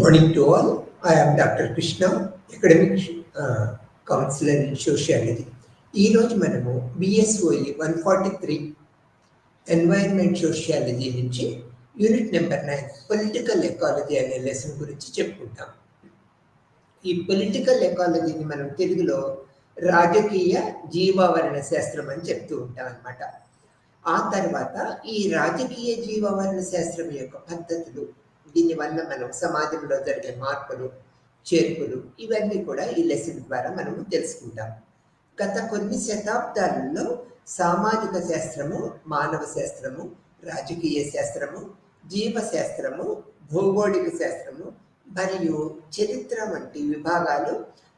Morning to all. I am Dr. Krishna, academic counselor in sociology. ఈరోజు మనము BSOE 143 environment sociology నుంచి unit number 9 political ecology అనే lesson గురించి చెప్పుకుంటాం. ఈ పొలిటికల్ ఎకాలజీని మనం తెలుగులో రాజకీయ జీవావరణ శాస్త్రం అని చెప్తూ ఉంటాం అన్నమాట. ఆ తర్వాత ఈ రాజకీయ జీవావరణ శాస్త్రం యొక్క పద్ధతులు, దీనివల్ల మనం సమాజంలో జరిగే మార్పులు, చేర్పులు ఇవన్నీ కూడా ఈ లెసన్ ద్వారా మనము తెలుసుకుంటాం. గత కొన్ని శతాబ్దాలలో సామాజిక శాస్త్రము, మానవ శాస్త్రము, రాజకీయ శాస్త్రము, జీవశాస్త్రము, భౌగోళిక శాస్త్రము మరియు చరిత్ర వంటి విభాగాలు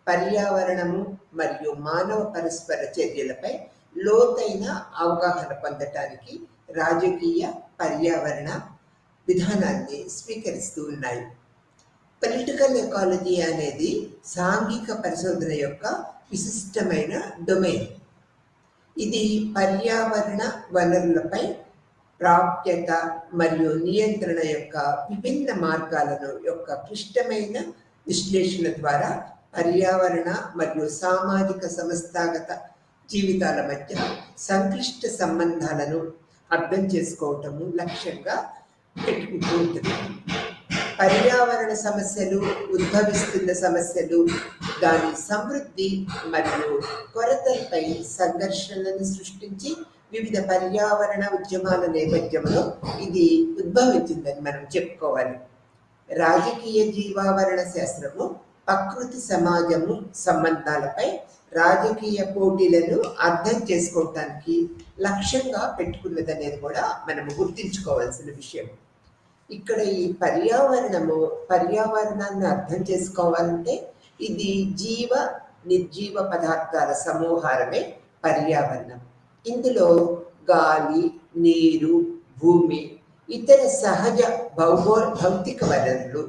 పర్యావరణము మరియు మానవ పరస్పర చర్యలపై లోతైన అవగాహన పొందటానికి రాజకీయ పర్యావరణ విధానాన్ని స్వీకరిస్తూ ఉన్నాయి. పొలిటికల్ ఎకాలజీ అనేది సాంఘిక పరిశోధన యొక్క విశిష్టమైన డొమైన్. ఇది పర్యావరణ వనరులపై ప్రాప్యత మరియు నియంత్రణ యొక్క విభిన్న మార్గాలను యొక్క క్లిష్టమైన విశ్లేషణ ద్వారా పర్యావరణ మరియు సామాజిక సంస్థాగత జీవితాల మధ్య సంక్లిష్ట సంబంధాలను అర్థం చేసుకోవటము లక్ష్యంగా పెట్టుకుంటూ ఉంటుంది. పర్యావరణ సమస్యలు, ఉద్భవిస్తున్న సమస్యలు, దాని సమృద్ధి మరియు కొరతలపై సంఘర్షణలను సృష్టించి వివిధ పర్యావరణ ఉద్యమాల నేపథ్యంలో ఇది ఉద్భవించిందని మనం చెప్పుకోవాలి. రాజకీయ జీవావరణ శాస్త్రము ప్రకృతి సమాజము సంబంధాలపై రాజకీయ పోటీలను అర్థం చేసుకోవటానికి లక్ష్యంగా పెట్టుకున్నదనేది కూడా మనము గుర్తించుకోవాల్సిన విషయం. ఇక్కడ ఈ పర్యావరణాన్ని అర్థం చేసుకోవాలంటే ఇది జీవ నిర్జీవ పదార్థాల సమూహారమే పర్యావరణం. ఇందులో గాలి, నీరు, భూమి, ఇతర సహజ భౌతిక వనరులు,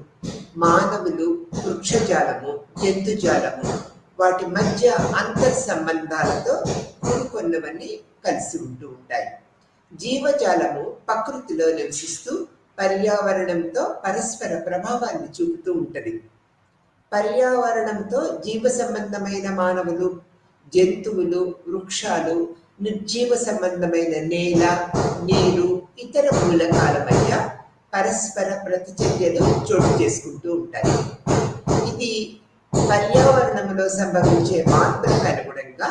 మానవులు, వృక్షజాలము, జంతుజాలము, వాటి మధ్య అంతర్ సంబంధాలతో కూడుకొన్నవన్నీ కలిసి ఉంటూ ఉంటాయి. జీవజాలము ప్రకృతిలో నివసిస్తూ పర్యావరణంతో పరస్పర ప్రభావాన్ని చూపుతూ ఉంటుంది. పర్యావరణంతో జీవ సంబంధమైన మానవులు, జంతువులు, వృక్షాలు, నిర్జీవ సంబంధమైన నేల, నీరు, ఇతర మూలకాల మధ్య పరస్పర ప్రతిచర్యలు చోటు చేసుకుంటూ ఉంటాయి. ఇది పర్యావరణంలో సంభవించే మార్పులకు అనుగుణంగా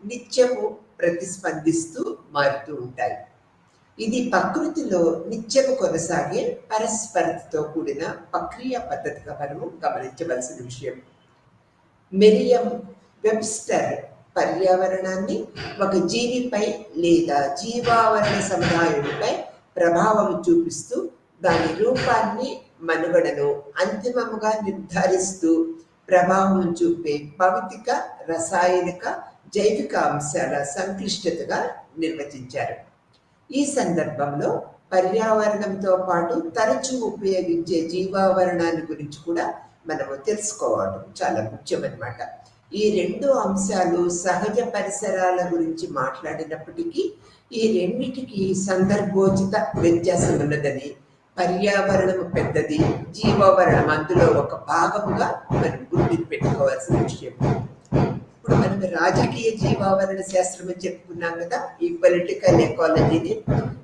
నిత్యము ప్రతిస్పందిస్తూ మారుతూ ఉంటాయి. ఇది ప్రకృతిలో నిత్యము కొనసాగే పరస్పరతతో కూడిన ప్రక్రియ పద్ధతిగా మనము గమనించవలసిన విషయం. మెరియం వెబ్స్టర్ పర్యావరణాన్ని ఒక జీవిపై లేదా జీవావరణ సముదాయంపై ప్రభావం చూపిస్తూ దాని రూపాన్ని, మనుగడను అంతిమంగా నిర్ధారిస్తూ ప్రభావం చూపే భౌతిక, రసాయనిక, జైవిక అంశాల సంక్లిష్టతగా నిర్వచించారు. ఈ సందర్భంలో పర్యావరణంతో పాటు తరచూ ఉపయోగించే జీవావరణాన్ని గురించి కూడా మనము తెలుసుకోవడం చాలా ముఖ్యమన్నమాట. ఈ రెండు అంశాలు సహజ పరిసరాల గురించి మాట్లాడినప్పటికీ ఈ రెండిటికి సందర్భోచిత వ్యత్యాసం ఉన్నదని, పర్యావరణము పెద్దది, జీవావరణం అందులో ఒక భాగముగా మనం గుర్తు పెట్టుకోవాల్సిన విషయం. ఇప్పుడు మనం రాజకీయ జీవావరణ శాస్త్రం అని చెప్పుకున్నాం కదా. ఈ పొలిటికల్ ఎకాలజీని,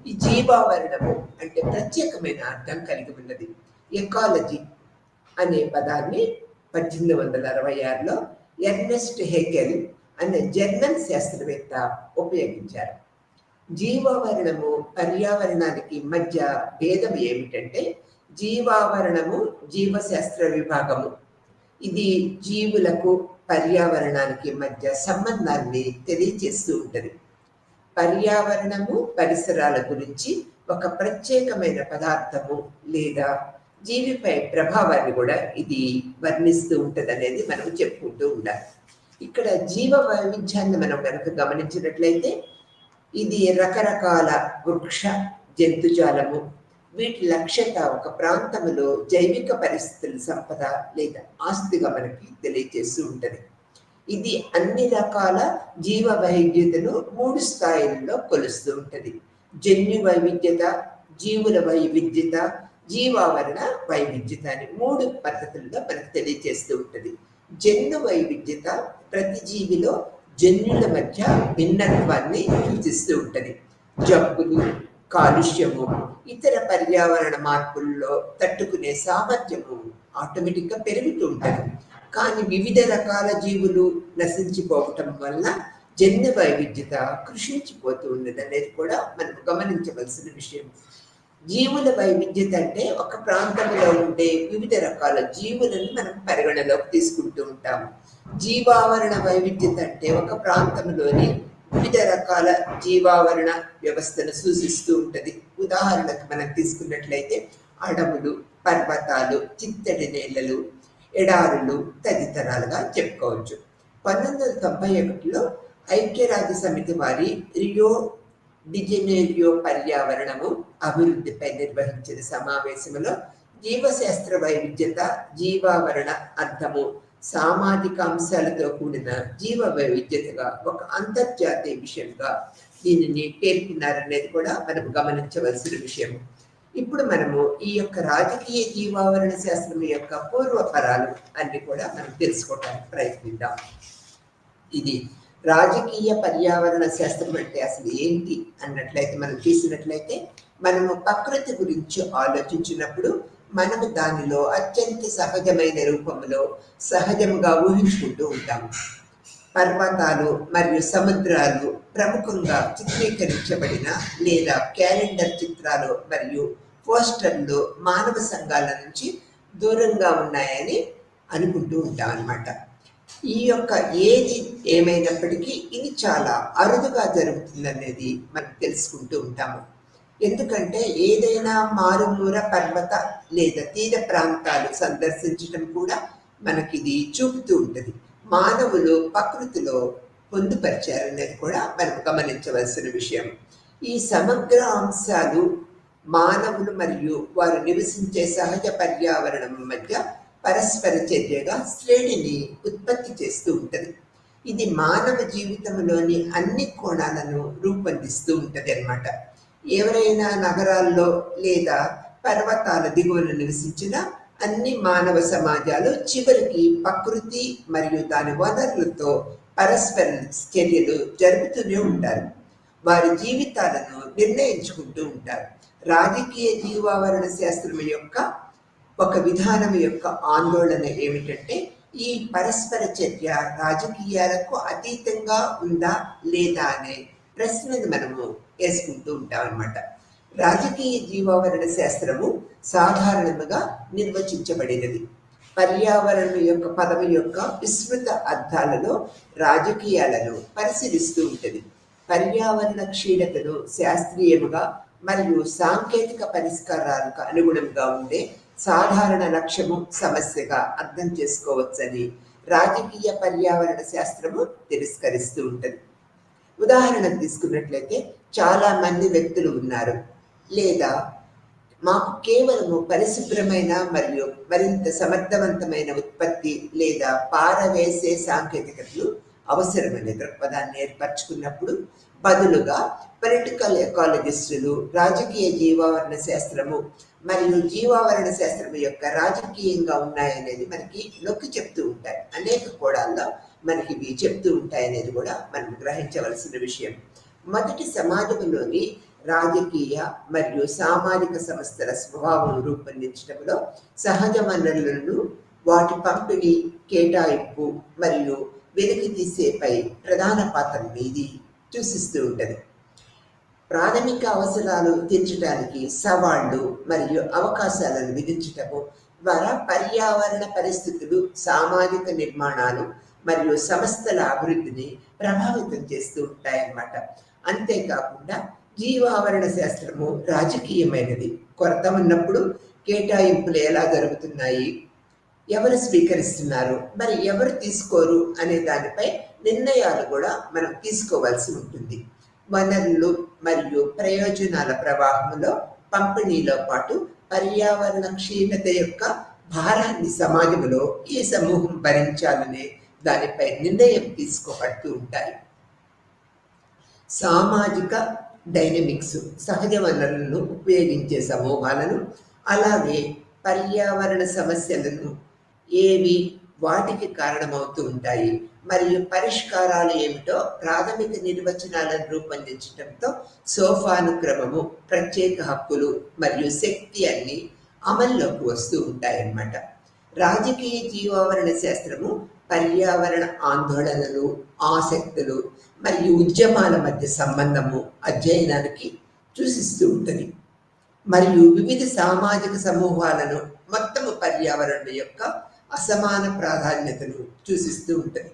ఈ జీవావరణము అంటే ప్రత్యేకమైన అర్థం కలిగి ఉన్నది. ఎకాలజీ అనే పదాన్ని 1866లో ఎర్నెస్ట్ హెగెల్ అనే జర్మన్ శాస్త్రవేత్త ఉపయోగించారు. జీవావరణము, పర్యావరణానికి మధ్య భేదం ఏమిటంటే జీవావరణము జీవశాస్త్ర విభాగము. ఇది జీవులకు పర్యావరణానికి మధ్య సంబంధాన్ని తెలియజేస్తూ ఉంటుంది. పర్యావరణము పరిసరాల గురించి ఒక ప్రత్యేకమైన పదార్థము లేదా జీవిపై ప్రభావాన్ని కూడా ఇది వర్ణిస్తూ ఉంటుంది అనేది మనం చెప్పుకుంటూ ఉండాలి. ఇక్కడ జీవ వైవిధ్యాన్ని మనం కనుక గమనించినట్లయితే ఇది రకరకాల వృక్ష, జంతుజాలము, వీటి లక్ష్యత ఒక ప్రాంతంలో జైవిక పరిస్థితుల సంపద లేదా ఆస్తిగా మనకి తెలియజేస్తూ ఉంటుంది. ఇది అన్ని రకాల జీవ వైవిధ్యతను 3 స్థాయిల్లో కొలుస్తూ ఉంటుంది. జన్యు వైవిధ్యత, జీవుల వైవిధ్యత, జీవావరణ వైవిధ్యత అని 3 పద్ధతుల్లో మనకు తెలియజేస్తూ ఉంటుంది. జన్యు వైవిధ్యత ప్రతి జీవిలో జన్యుల మధ్య భిన్నత్వాన్ని సూచిస్తూ ఉంటుంది. జబ్బులు, కాలుష్యము, ఇతర పర్యావరణ మార్పుల్లో తట్టుకునే సామర్థ్యము ఆటోమేటిక్గా పెరుగుతూ ఉంటుంది. కానీ వివిధ రకాల జీవులు నశించిపోవటం వల్ల జన్యు వైవిధ్యత కృషించిపోతూ ఉన్నది అనేది కూడా మనం గమనించవలసిన విషయం. జీవుల వైవిధ్యత అంటే ఒక ప్రాంతంలో ఉండే వివిధ రకాల జీవులను మనం పరిగణలోకి తీసుకుంటూ ఉంటాము. జీవావరణ వైవిధ్యత అంటే ఒక ప్రాంతంలోని వివిధ రకాల జీవావరణ వ్యవస్థను సూచిస్తూ ఉంటుంది. ఉదాహరణకు మనం తీసుకున్నట్లయితే అడవులు, పర్వతాలు, చిత్తడి నేలలు, ఎడారులు తదితరాలుగా చెప్పుకోవచ్చు. 1991లో ఐక్యరాజ్య సమితి వారి రియో డిజెనేరియో పర్యావరణము అభివృద్ధిపై నిర్వహించిన సమావేశంలో జీవశాస్త్ర వైవిధ్యత, జీవావరణ అర్థము, సామాజిక అంశాలతో కూడిన జీవ వైవిధ్యతగా ఒక అంతర్జాతీయ విషయంగా దీనిని పేర్కొన్నారనేది కూడా మనం గమనించవలసిన విషయం. ఇప్పుడు మనము ఈ యొక్క రాజకీయ జీవావరణ శాస్త్రం యొక్క పూర్వపరాలు అన్ని కూడా మనం తెలుసుకోవడానికి ప్రయత్నిద్దాం. ఇది రాజకీయ పర్యావరణ శాస్త్రం అంటే అసలు ఏంటి అన్నట్లయితే మనం చూసినట్లయితే మనము ప్రకృతి గురించి ఆలోచించినప్పుడు మనము దానిలో అత్యంత సహజమైన రూపంలో సహజంగా ఊహించుకుంటూ ఉంటాము. పర్వతాలు మరియు సముద్రాలు ప్రముఖంగా చిత్రీకరించబడిన లేదా క్యాలెండర్ చిత్రాలు మరియు పోస్టర్లు మానవ సంఘాల నుంచి దూరంగా ఉన్నాయని అనుకుంటూ ఉంటాం అన్నమాట. ఈ యొక్క ఏది ఏమైనప్పటికీ ఇది చాలా అరుదుగా జరుగుతుందనేది మనం తెలుసుకుంటూ ఉంటాము. ఎందుకంటే ఏదైనా మారుమూల పర్వత లేదా తీర ప్రాంతాలు సందర్శించడం కూడా మనకిది చూపుతూ ఉంటుంది. మానవులు ప్రకృతిలో పొందుపరిచారనేది కూడా మనం గమనించవలసిన విషయం. ఈ సమగ్ర అంశాలు మానవులు మరియు వారు నివసించే సహజ పర్యావరణం మధ్య పరస్పర చర్యగా శ్రేణిని ఉత్పత్తి చేస్తూ ఉంటుంది. ఇది మానవ జీవితంలోని అన్ని కోణాలను రూపొందిస్తూ ఉంటుంది అన్నమాట. ఎవరైనా నగరాల్లో లేదా పర్వతాల దిగువన నివసించిన అన్ని మానవ సమాజాలు చివరికి ప్రకృతి మరియు దాని వనరులతో పరస్పర చర్యలు జరుపుతూనే ఉంటారు. వారి జీవితాలను నిర్ణయించుకుంటూ ఉంటారు. రాజకీయ జీవావరణ శాస్త్రం యొక్క ఒక విధానం యొక్క ఆందోళన ఏమిటంటే ఈ పరస్పర చర్య రాజకీయాలకు అతీతంగా ఉందా లేదా అనే ప్రశ్నను మనము వేసుకుంటూ ఉంటాం అన్నమాట. రాజకీయ జీవావరణ శాస్త్రము సాధారణంగా నిర్వచించబడినది. పర్యావరణం యొక్క పదవి యొక్క విస్తృత అర్థాలలో రాజకీయాలను పరిశీలిస్తూ ఉంటుంది. పర్యావరణ క్షీణతను శాస్త్రీయముగా మరియు సాంకేతిక పరిష్కారాలకు అనుగుణంగా ఉండే సాధారణ లక్ష్యము సమస్యగా అర్థం చేసుకోవచ్చని రాజకీయ పర్యావరణ శాస్త్రము తిరస్కరిస్తూ ఉంటుంది. ఉదాహరణకు తీసుకున్నట్లయితే చాలా మంది వ్యక్తులు ఉన్నారు లేదా మాకు కేవలము పరిశుభ్రమైన మరియు మరింత సమర్థవంతమైన ఉత్పత్తి లేదా పారవేసే సాంకేతికతలు అవసరమైన దృక్పథాన్ని ఏర్పరచుకున్నప్పుడు బదులుగా పొలిటికల్ ఎకాలజిస్టులు రాజకీయ జీవావరణ శాస్త్రము మరియు జీవావరణ శాస్త్రం యొక్క రాజకీయంగా ఉన్నాయనేది మనకి నొక్కి చెప్తూ ఉంటాయి. అనేక కోణాల్లో మనకి ఇవి చెప్తూ ఉంటాయనేది కూడా మనం గ్రహించవలసిన విషయం. మొదటి సమాజంలోని రాజకీయ మరియు సామాజిక సంస్థల స్వభావం రూపొందించడంలో సహజ వనరులను వాటి పంపిణీ, కేటాయింపు మరియు వెలికి తీసేపై ప్రధాన పాత్రని ఇది సూచిస్తూ ఉంటుంది. ప్రాథమిక అవసరాలు తీర్చడానికి సవాళ్లు మరియు అవకాశాలను విధించటము ద్వారా పర్యావరణ పరిస్థితులు, సామాజిక నిర్మాణాలు మరియు సంస్థల అభివృద్ధిని ప్రభావితం చేస్తూ ఉంటాయన్నమాట. అంతేకాకుండా జీవావరణ శాస్త్రము రాజకీయమైనది. కొరత ఉన్నప్పుడు కేటాయింపులు ఎలా జరుగుతున్నాయి, ఎవరు స్వీకరిస్తున్నారు, మరి ఎవరు తీసుకోరు అనే దానిపై నిర్ణయాలు కూడా మనం తీసుకోవాల్సి ఉంటుంది. వనరులు మరియు ప్రయోజనాల ప్రవాహంలో పంపిణీలో పాటు పర్యావరణ క్షీణత యొక్క భారాన్ని సమాజంలో ఈ సమూహం భరించాలనే దానిపై నిర్ణయం తీసుకోబడుతూ ఉంటాయి. సామాజిక డైనమిక్స్ సహజ వనరులను ఉపయోగించే సమూహాలను అలాగే పర్యావరణ సమస్యలను ఏవి వాటికి కారణమవుతూ ఉంటాయి మరియు పరిష్కారాలు ఏమిటో ప్రాథమిక నిర్వచనాలను రూపొందించడంతో సోపానుక్రమము, ప్రత్యేక హక్కులు మరియు శక్తి అన్ని అమల్లోకి వస్తూ ఉంటాయన్నమాట. రాజకీయ జీవావరణ శాస్త్రము పర్యావరణ ఆందోళనలు, ఆసక్తులు మరియు ఉద్యమాల మధ్య సంబంధము అధ్యయనానికి సూచిస్తూ ఉంటుంది మరియు వివిధ సామాజిక సమూహాలను మొత్తము పర్యావరణం యొక్క అసమాన ప్రాధాన్యతను సూచిస్తూ ఉంటుంది.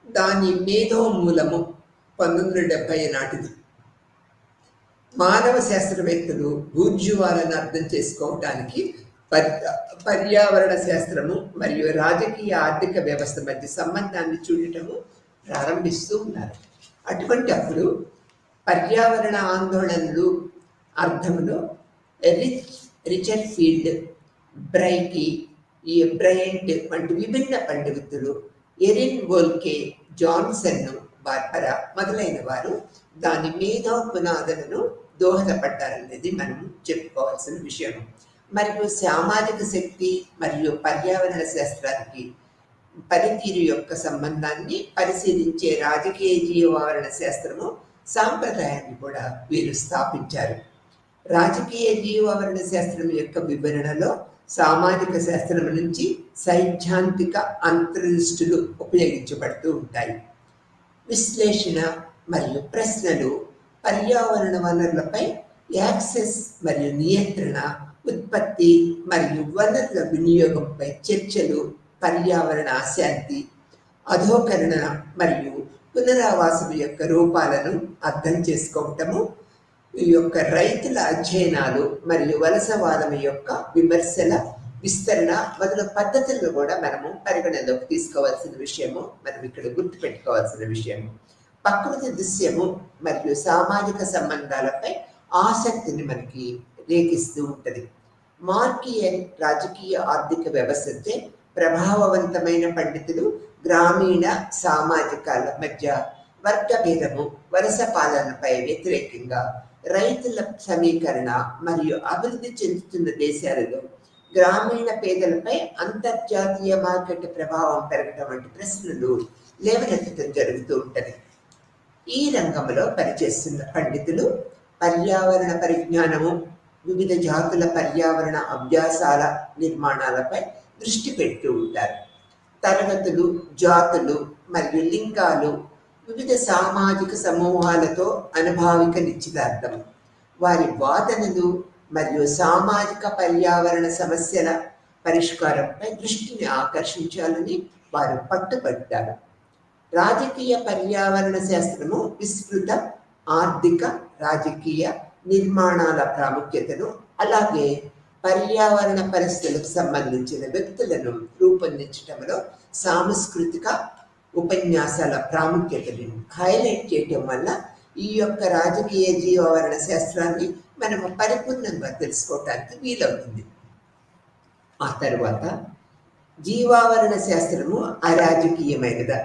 దాని మేధోమూలము 1970 నాటిది. మానవ శాస్త్రవేత్తలు బూర్జువాలను అర్థం చేసుకోవటానికి పర్యావరణ శాస్త్రము మరియు రాజకీయ ఆర్థిక వ్యవస్థ మధ్య సంబంధాన్ని చూడటము ప్రారంభిస్తూ ఉన్నారు. అటువంటి అప్పుడు పర్యావరణ ఆందోళనలు అర్థంలో రిచర్డ్ ఫీల్డ్, బ్రయంట్ వంటి విభిన్న పండితులు, ఎరిన్ వోల్కే, జాన్సన్, బార్బరా మొదలైన వారు దాని మేధో పునాదులను దోహదపడ్డారనేది మనం చెప్పుకోవాల్సిన విషయం. మరియు సామాజిక శక్తి మరియు పర్యావరణ శాస్త్రానికి పనితీరు యొక్క సంబంధాన్ని పరిశీలించే రాజకీయ జీవావరణ శాస్త్రము సాంప్రదాయాన్ని కూడా వీరు స్థాపించారు. రాజకీయ జీవావరణ శాస్త్రం యొక్క వివరణలో సామాజిక శాస్త్రం నుంచి సైద్ధాంతిక అంతర్దృష్టులు ఉపయోగించబడుతూ ఉంటాయి. విశ్లేషణ మరియు ప్రశ్నలు, పర్యావరణ వనరులపై యాక్సెస్ మరియు నియంత్రణ, ఉత్పత్తి మరియు వనరుల వినియోగంపై చర్చలు, పర్యావరణ అశాంతి, అధోకరణ మరియు పునరావాసం యొక్క రూపాలను అర్థం చేసుకోవటము, ఈ యొక్క రైతుల అధ్యయనాలు మరియు వలసవాదం యొక్క విమర్శల విస్తరణ మొదలు పద్ధతులను కూడా మనము పరిగణలోకి తీసుకోవాల్సిన విషయము, మనం ఇక్కడ గుర్తుపెట్టుకోవాల్సిన విషయము. ప్రకృతి దృశ్యము మరియు సామాజిక సంబంధాలపై ఆసక్తిని మనకి రేకిస్తూ ఉంటుంది. మార్కియన్ రాజకీయ ఆర్థిక వ్యవస్థచే ప్రభావవంతమైన పండితులు గ్రామీణ సామాజికాల మధ్య వర్గభేదము, వలస పాలనపై వ్యతిరేకంగా రైతుల సమీకరణ మరియు అభివృద్ధి చెందుతున్న దేశాలలో గ్రామీణ పేదలపై అంతర్జాతీయ మార్కెట్ ప్రభావం పెరగడం వంటి ప్రశ్నలు లేవనెత్తడం జరుగుతూ ఉంటుంది. ఈ రంగంలో పనిచేస్తున్న పండితులు పర్యావరణ పరిజ్ఞానము, వివిధ జాతుల పర్యావరణ అభ్యాసాల నిర్మాణాలపై దృష్టి పెడుతూ ఉంటారు. తరగతులు, జాతులు మరియు లింగాలు, వివిధ సామాజిక సమూహాలతో అనుభావిక నిశ్చితార్థం, వారి వాదనలు మరియు సామాజిక పర్యావరణ సమస్యల పరిష్కారంపై దృష్టిని ఆకర్షించాలని వారు పట్టుబట్టారు. రాజకీయ పర్యావరణ శాస్త్రము విస్తృత ఆర్థిక, రాజకీయ నిర్మాణాల ప్రాముఖ్యతను, అలాగే పర్యావరణ పరిస్థితులకు సంబంధించిన వ్యక్తులను రూపొందించడంలో సాంస్కృతిక ఉపన్యాసాల ప్రాముఖ్యతను హైలైట్ చేయటం వల్ల ఈ యొక్క రాజకీయ జీవావరణ శాస్త్రాన్ని మనము పరిపూర్ణంగా తెలుసుకోవటానికి వీలవుతుంది. ఆ తర్వాత జీవావరణ శాస్త్రము అరాజకీయమైనదా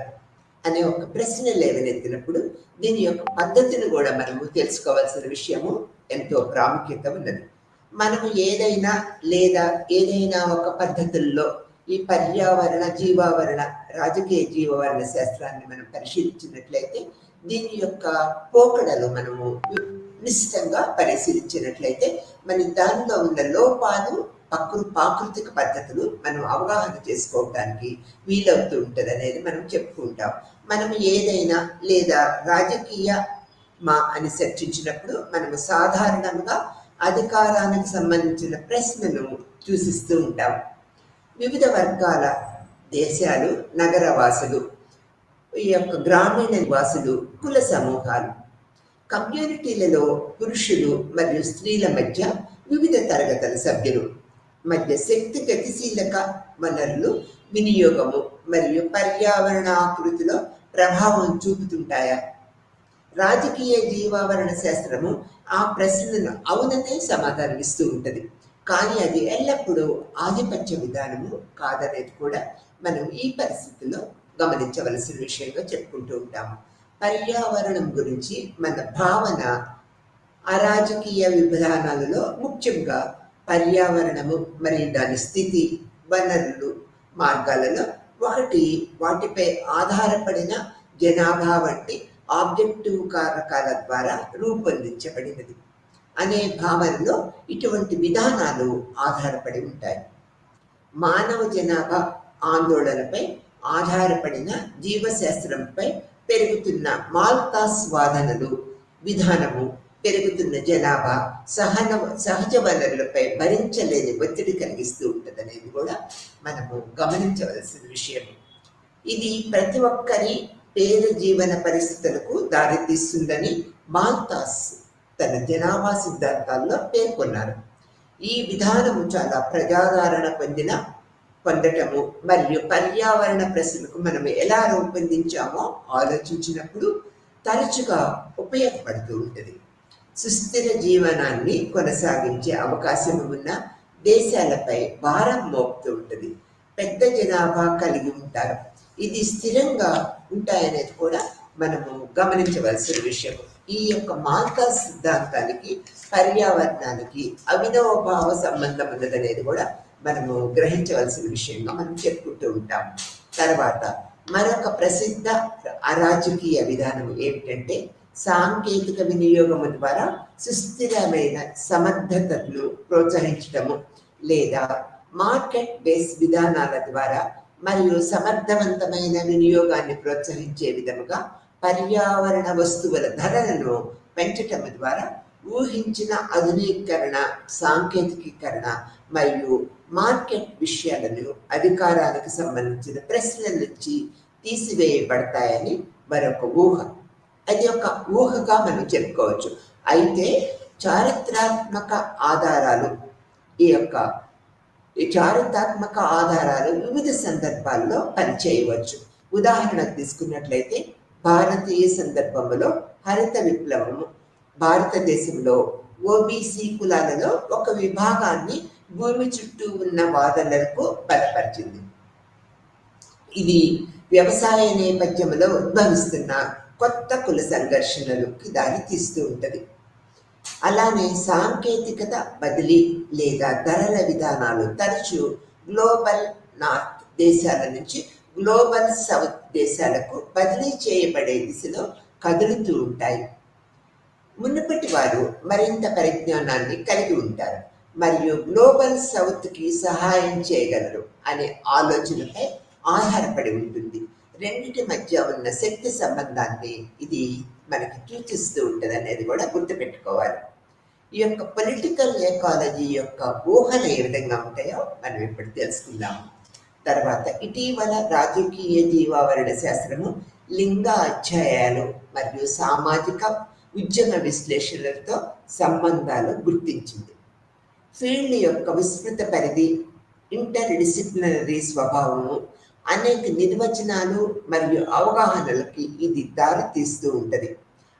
అనే ఒక ప్రశ్న లేవనెత్తినప్పుడు దీని యొక్క పద్ధతిని కూడా మనము తెలుసుకోవాల్సిన విషయము ఎంతో ప్రాముఖ్యత ఉన్నది. మనము ఏదైనా ఒక పద్ధతుల్లో ఈ పర్యావరణ జీవావరణ రాజకీయ జీవావరణ శాస్త్రాన్ని మనం పరిశీలించినట్లయితే దీని యొక్క పోకడలు మనము నిశ్చితంగా పరిశీలించినట్లయితే మన దానిలో ఉన్న లోపాలు, ప్రాకృతిక పద్ధతులు మనం అవగాహన చేసుకోవడానికి వీలవుతూ ఉంటుంది అనేది మనం చెప్పుకుంటాం. మనము ఏదైనా రాజకీయ అని చర్చించినప్పుడు మనము సాధారణంగా అధికారానికి సంబంధించిన ప్రశ్నను సూచిస్తూ ఉంటాం. వివిధ వర్గాల దేశాలు, నగరవాసులు, ఈ యొక్క గ్రామీణ వాసులు, కుల సమూహాలు, కమ్యూనిటీలలో పురుషులు మరియు స్త్రీల మధ్య వివిధ తరగతుల సభ్యులు మధ్య శక్తి గతిశీలక వనరులు వినియోగము మరియు పర్యావరణ ఆకృతిలో ప్రభావం చూపుతుంటాయా? రాజకీయ జీవావరణ శాస్త్రము ఆ ప్రశ్నలను అవుననే సమాధానం ఇస్తూ ఉంటుంది. కానీ అది ఎల్లప్పుడూ ఆధిపత్య విధానము కాదనేది కూడా మనం ఈ పరిస్థితిలో గమనించవలసిన విషయంగా చెప్పుకుంటూ ఉంటాము. పర్యావరణం గురించి మన భావన అరాజకీయ విధానాలలో ముఖ్యంగా పర్యావరణము మరియు దాని స్థితి, వనరులు మార్గాలలో ఒకటి వాటిపై ఆధారపడిన జనాభా వంటి ఆబ్జెక్టివ్ కారకాల ద్వారా రూపొందించబడినది అనే భావనలో ఇటువంటి విధానాలు ఆధారపడి ఉంటాయి. మానవ జనాభా ఆందోళనపై ఆధారపడిన జీవశాస్త్రంపై పెరుగుతున్న మాల్తాస్ వాదనలు విధానము పెరుగుతున్న జనాభా సహజ వనరులపై భరించలేని ఒత్తిడి కలిగిస్తూ ఉంటుందనేది కూడా మనము గమనించవలసిన విషయం. ఇది ప్రతి ఒక్కరి పేద జీవన పరిస్థితులకు దారితీస్తుందని మాల్తాస్ తన జనాభా సిద్ధాంతాల్లో పేర్కొన్నారు. ఈ విధానము చాలా ప్రజాదరణ పొందటము మరియు పర్యావరణ ప్రశ్నలకు మనం ఎలా రూపొందించామో ఆలోచించినప్పుడు తరచుగా ఉపయోగపడుతూ ఉంటుంది. సుస్థిర జీవనాన్ని కొనసాగించే అవకాశం ఉన్న దేశాలపై భారం మోపుతూ ఉంటుంది. పెద్ద జనాభా కలిగి ఉంటారు. ఇది స్థిరంగా ఉంటాయనేది కూడా మనము గమనించవలసిన విషయం. ఈ యొక్క మాల్తా సిద్ధాంతానికి పర్యావరణానికి అవినవభావ సంబంధం ఉన్నదనేది కూడా మనము గ్రహించవలసిన విషయంగా మనం చెప్పుకుంటూ ఉంటాం. తర్వాత మరొక ప్రసిద్ధ అరాజకీయ విధానం ఏమిటంటే సాంకేతిక వినియోగము ద్వారా సుస్థిరమైన సమర్థతను ప్రోత్సహించడము లేదా మార్కెట్ బేస్ విధానాల ద్వారా మరియు సమర్థవంతమైన వినియోగాన్ని ప్రోత్సహించే విధముగా పర్యావరణ వస్తువుల ధరలను పెంచటం ద్వారా ఊహించిన ఆధునీకరణ, సాంకేతికీకరణ మరియు మార్కెట్ విషయాలను అధికారానికి సంబంధించిన ప్రశ్నల నుంచి తీసివేయబడతాయని మరొక ఊహ. అది ఒక ఊహగా మనం చెప్పుకోవచ్చు. అయితే చారిత్రాత్మక ఆధారాలు వివిధ సందర్భాల్లో పనిచేయవచ్చు. ఉదాహరణకు తీసుకున్నట్లయితే భారతీయ సందర్భంలో హరిత విప్లవము భారతదేశంలో ఓబీసీ కులాలలో ఒక విభాగాన్ని భూమి చుట్టూ ఉన్న వాదనలకు బలపరిచింది. ఇది వ్యవసాయ నేపథ్యంలో ఉద్భవిస్తున్న కొత్త కుల సంఘర్షణలకు దారి తీస్తూ ఉంటుంది. అలానే సాంకేతికత బదిలీ లేదా ధరల విధానాలు తరచూ గ్లోబల్ నార్త్ దేశాల నుంచి గ్లోబల్ సౌత్ దేశాలకు బదిలీ చేయబడే దిశలో కదులుతూ ఉంటాయి. మునుపటి వారు మరింత పరిజ్ఞానాన్ని కలిగి ఉంటారు మరియు గ్లోబల్ సౌత్కి సహాయం చేయగలరు అనే ఆలోచనపై ఆధారపడి ఉంటుంది. రెండింటి మధ్య ఉన్న శక్తి సంబంధాన్ని ఇది మనకి సూచిస్తూ ఉంటుంది అనేది కూడా గుర్తుపెట్టుకోవాలి. ఈ యొక్క పొలిటికల్ ఎకాలజీ యొక్క ఊహలు ఏ విధంగా ఉంటాయో మనం ఇప్పుడు తెలుసుకుందాము. తర్వాత ఇటీవల రాజకీయ జీవావరణ శాస్త్రము లింగ అధ్యాయాలు మరియు సామాజిక ఉద్యమ విశ్లేషణలతో సంబంధాలు గుర్తించింది. ఫీల్డ్ యొక్క విస్తృత పరిధి, ఇంటర్ డిసిప్లినరీ స్వభావము, అనేక నిర్వచనాలు మరియు అవగాహనలకి ఇది దారి తీస్తూ ఉంటుంది.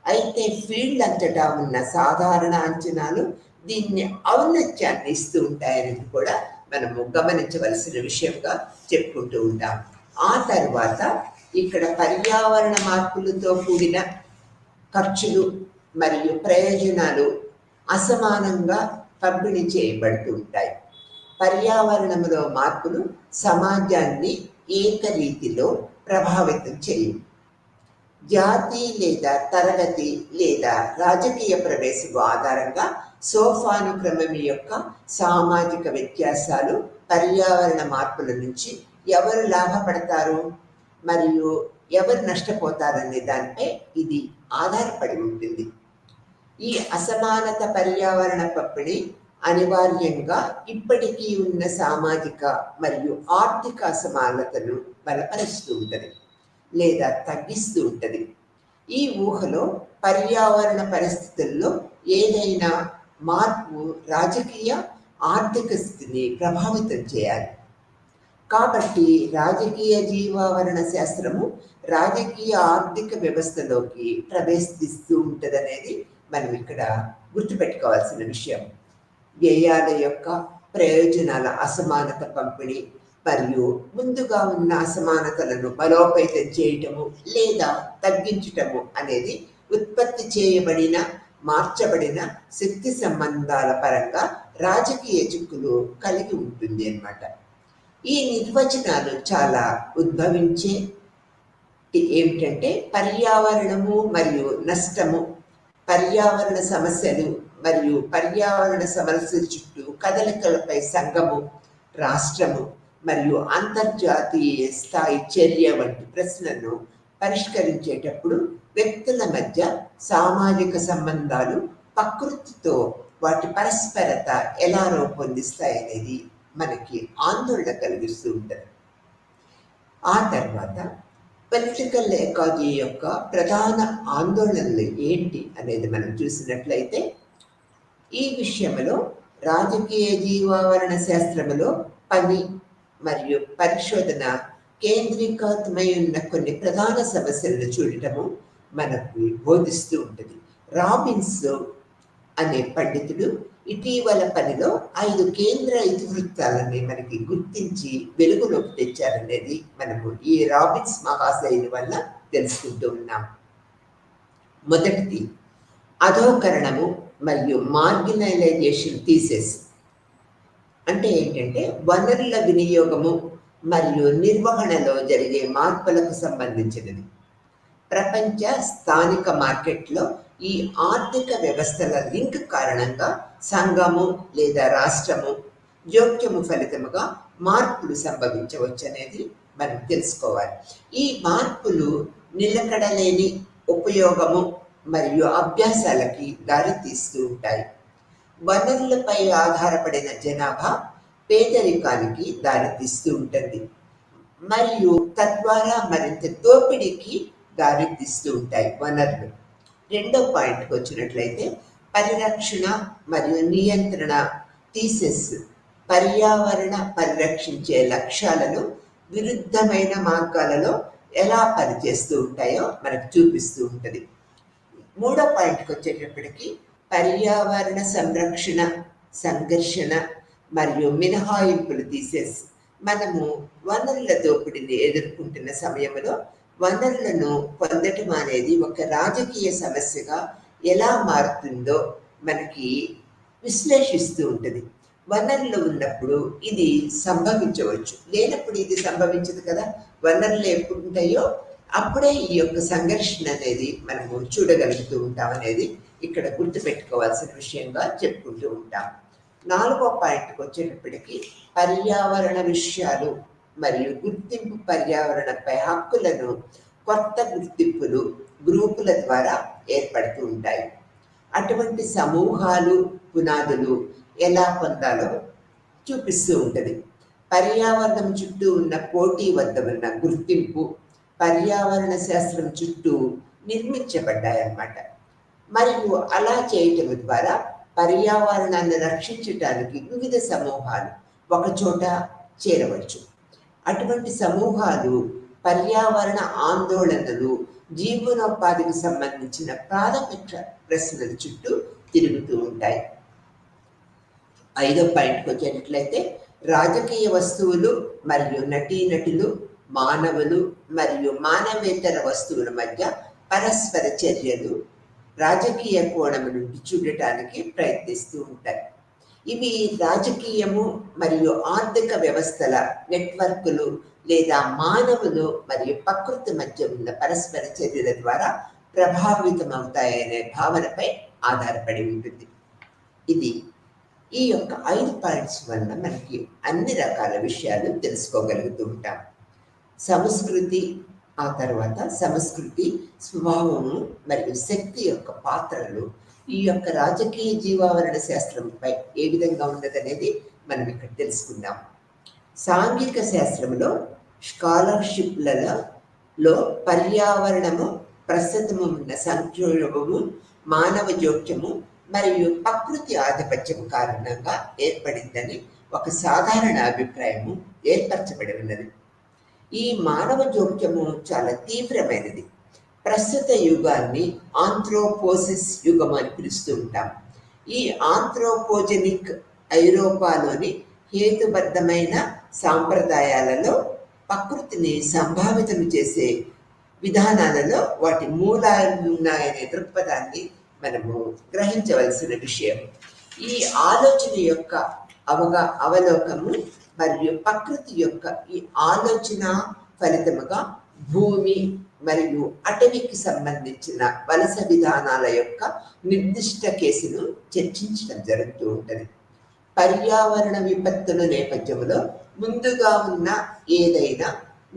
అయితే ఫీల్డ్ అంతటా ఉన్న సాధారణ అంచనాలు దీన్ని ఔన్నత్యాన్ని ఇస్తూ ఉంటాయనేది కూడా మనము గమనించవలసిన విషయంగా చెప్పుకుంటూ ఉంటాం. ఆ తర్వాత ఇక్కడ పర్యావరణ మార్పులతో కూడిన ఖర్చులు మరియు ప్రయోజనాలు అసమానంగా పంపిణీ చేయబడుతూ ఉంటాయి. పర్యావరణంలో మార్పులు సమాజాన్ని ఏకరీతిలో ప్రభావితం చేయవు. జాతి లేదా తరగతి లేదా రాజకీయ ప్రవేశం ఆధారంగా సోపానుక్రమం యొక్క సామాజిక వ్యత్యాసాలు పర్యావరణ మార్పుల నుంచి ఎవరు లాభపడతారు మరియు ఎవరు నష్టపోతారనే దానిపై ఇది ఆధారపడి ఉంటుంది. ఈ అసమానత పర్యావరణ పంపిణీ అనివార్యంగా ఇప్పటికీ ఉన్న సామాజిక మరియు ఆర్థిక అసమానతను బలపరుస్తూ ఉంటుంది లేదా తగ్గిస్తూ ఉంటుంది. ఈ ఊహలో పర్యావరణ పరిస్థితుల్లో ఏదైనా మార్పు రాజకీయ ఆర్థిక స్థితిని ప్రభావితం చేయాలి. కాబట్టి రాజకీయ జీవావరణ శాస్త్రము రాజకీయ ఆర్థిక వ్యవస్థలోకి ప్రవేశిస్తూ ఉంటుంది అనేది మనం ఇక్కడ గుర్తుపెట్టుకోవాల్సిన విషయం. వ్యయాల యొక్క ప్రయోజనాల అసమానత పంపిణీ మరియు ముందుగా ఉన్న అసమానతలను బలోపేతం చేయటము లేదా తగ్గించటము అనేది ఉత్పత్తి చేయబడిన మార్చబడిన శక్తి సంబంధాల పరంగా రాజకీయ చిక్కులు కలిగి ఉంటుంది అన్నమాట. ఈ నిర్వచనాలు చాలా ఉద్భవించే ఏమిటంటే పర్యావరణము మరియు నష్టము, పర్యావరణ సమస్యలు మరియు పర్యావరణ సమస్యల చుట్టూ కదలికలపై సంఘము, రాష్ట్రము మరియు అంతర్జాతీయ స్థాయి చర్య వంటి ప్రశ్నలను పరిష్కరించేటప్పుడు వ్యక్తుల మధ్య సామాజిక సంబంధాలు ప్రకృతితో వాటి పరస్పరత ఎలా రూపొందిస్తాయనేది మనకి ఆందోళన కలిగిస్తూ ఉంటుంది. ఆ తర్వాత పొలిటికల్ ఎకాలజీ యొక్క ప్రధాన ఆందోళనలు ఏంటి అనేది మనం చూసినట్లయితే, ఈ విషయంలో రాజకీయ జీవావరణ శాస్త్రములో పని మరియు పరిశోధన కేంద్రీకృతమై ఉన్న కొన్ని ప్రధాన సమస్యలను చూడటము మనకు బోధిస్తూ ఉంటుంది. రాబిన్స్ అనే పండితుడు ఇటీవల పనిలో 5 కేంద్ర ఇతివృత్తాలని మనకి గుర్తించి వెలుగులోకి తెచ్చారనేది మనము ఈ రాబిన్స్ మహాశయుని వల్ల తెలుసుకుంటూ ఉన్నాం. మొదటిది అధోకరణము మరియు మార్జినలైజేషన్ థీసిస్. అంటే ఏంటంటే వనరుల వినియోగము మరియు నిర్వహణలో జరిగే మార్పులకు సంబంధించినది. ప్రపంచ స్థానిక మార్కెట్లో ఈ ఆర్థిక వ్యవస్థల లింక్ కారణంగా సంఘము లేదా రాష్ట్రము జోక్యము ఫలితముగా మార్పులు సంభవించవచ్చు అనేది మనం తెలుసుకోవాలి. ఈ మార్పులు నిలకడలేని ఉపయోగము మరియు అభ్యాసాలకి దారితీస్తూ ఉంటాయి. వనరులపై ఆధారపడిన జనాభా పేదరికానికి దారితీస్తూ ఉంటుంది మరియు తద్వారా మరింత దోపిడీకి దారితీస్తూ ఉంటాయి వనరులు. రెండో పాయింట్కి వచ్చినట్లయితే పరిరక్షణ మరియు నియంత్రణ థీసిస్ పర్యావరణ పరిరక్షించే లక్ష్యాలను విరుద్ధమైన మార్గాలలో ఎలా పనిచేస్తూ ఉంటాయో మనకు చూపిస్తూ ఉంటుంది. మూడో పాయింట్కి వచ్చేటప్పటికి పర్యావరణ సంరక్షణ, సంఘర్షణ మరియు మినహాయింపులు థీసిస్ మనము వనరుల దోపిడీని ఎదుర్కొంటున్న సమయంలో వనరులను పొందటం అనేది ఒక రాజకీయ సమస్యగా ఎలా మారుతుందో మనకి విశ్లేషిస్తూ ఉంటుంది. వనరులు ఉన్నప్పుడు ఇది సంభవించవచ్చు, లేనప్పుడు ఇది సంభవించదు కదా. వనరులు ఎప్పుడు ఉంటాయో అప్పుడే ఈ యొక్క సంఘర్షణ అనేది మనము చూడగలుగుతూ ఉంటాం అనేది ఇక్కడ గుర్తుపెట్టుకోవాల్సిన విషయంగా చెప్పుకుంటూ ఉంటాం. నాలుగో పాయింట్కి వచ్చేటప్పటికి పర్యావరణ విషయాలు మరియు గుర్తింపు పర్యావరణపై హక్కులను కొత్త గుర్తింపులు గ్రూపుల ద్వారా ఏర్పడుతూ ఉంటాయి. అటువంటి సమూహాలు పునాదులు ఎలా పొందాలో చూపిస్తూ ఉంటుంది. పర్యావరణం చుట్టూ ఉన్న పోటీ వద్ద ఉన్న గుర్తింపు పర్యావరణ శాస్త్రం చుట్టూ నిర్మించబడ్డాయన్నమాట. మరియు అలా చేయటం ద్వారా పర్యావరణాన్ని రక్షించడానికి వివిధ సమూహాలు ఒకచోట చేరవచ్చు. అటువంటి సమూహాలు పర్యావరణ ఆందోళనలు, జీవనోపాధికి సంబంధించిన ప్రాథమిక ప్రశ్నల చుట్టూ తిరుగుతూ ఉంటాయి. ఐదో పాయింట్కి వచ్చేటట్లయితే రాజకీయ వస్తువులు మరియు నటీనటులు, మానవులు మరియు మానవేతర వస్తువుల మధ్య పరస్పర చర్యలు రాజకీయ కోణం నుండి చూడటానికి ప్రయత్నిస్తూ ఉంటాయి. ఇవి రాజకీయము మరియు ఆర్థిక వ్యవస్థల నెట్వర్క్లు లేదా మానవులు మరియు ప్రకృతి మధ్య ఉన్న పరస్పర చర్యల ద్వారా ప్రభావితమవుతాయనే భావనపై ఆధారపడి ఉంటుంది. ఇది ఈ యొక్క 5 పాయింట్స్ వల్ల మనకి అన్ని రకాల విషయాలు తెలుసుకోగలుగుతూ ఉంటాం. సంస్కృతి, ఆ తర్వాత సంస్కృతి స్వభావము మరియు శక్తి యొక్క పాత్రలు ఈ యొక్క రాజకీయ జీవావరణ శాస్త్రంపై ఏ విధంగా ఉన్నదనేది మనం ఇక్కడ తెలుసుకుందాం. సాంఘిక శాస్త్రంలో స్కాలర్షిప్లలో పర్యావరణము, ప్రస్తుతము ఉన్న సంక్షోభము, మానవ జోక్యము మరియు ప్రకృతి ఆధిపత్యం కారణంగా ఏర్పడిందని ఒక సాధారణ అభిప్రాయము ఏర్పరచబడి ఉన్నది. ఈ మానవ జోక్యము చాలా తీవ్రమైనది. ప్రస్తుత యుగాన్ని ఆంథ్రోపోసిస్ యుగం అని పిలుస్తూ ఉంటాం. ఈ ఆంథ్రోపోజెనిక్ ఐరోపాలోని హేతుబద్ధమైన సాంప్రదాయాలలో ప్రకృతిని సంభావితం చేసే విధానాలలో వాటి మూలాలు ఉన్నాయనే దృక్పథాన్ని మనము గ్రహించవలసిన విషయం. ఈ ఆలోచన యొక్క అవలోకము మరియు ప్రకృతి యొక్క ఈ ఆలోచన ఫలితముగా భూమి మరియు అటవీకి సంబంధించిన వలస విధానాల యొక్క నిర్దిష్ట కేసును చర్చించడం జరుగుతూ ఉంటుంది. పర్యావరణ విపత్తుల నేపథ్యంలో ముందుగా ఉన్న ఏదైనా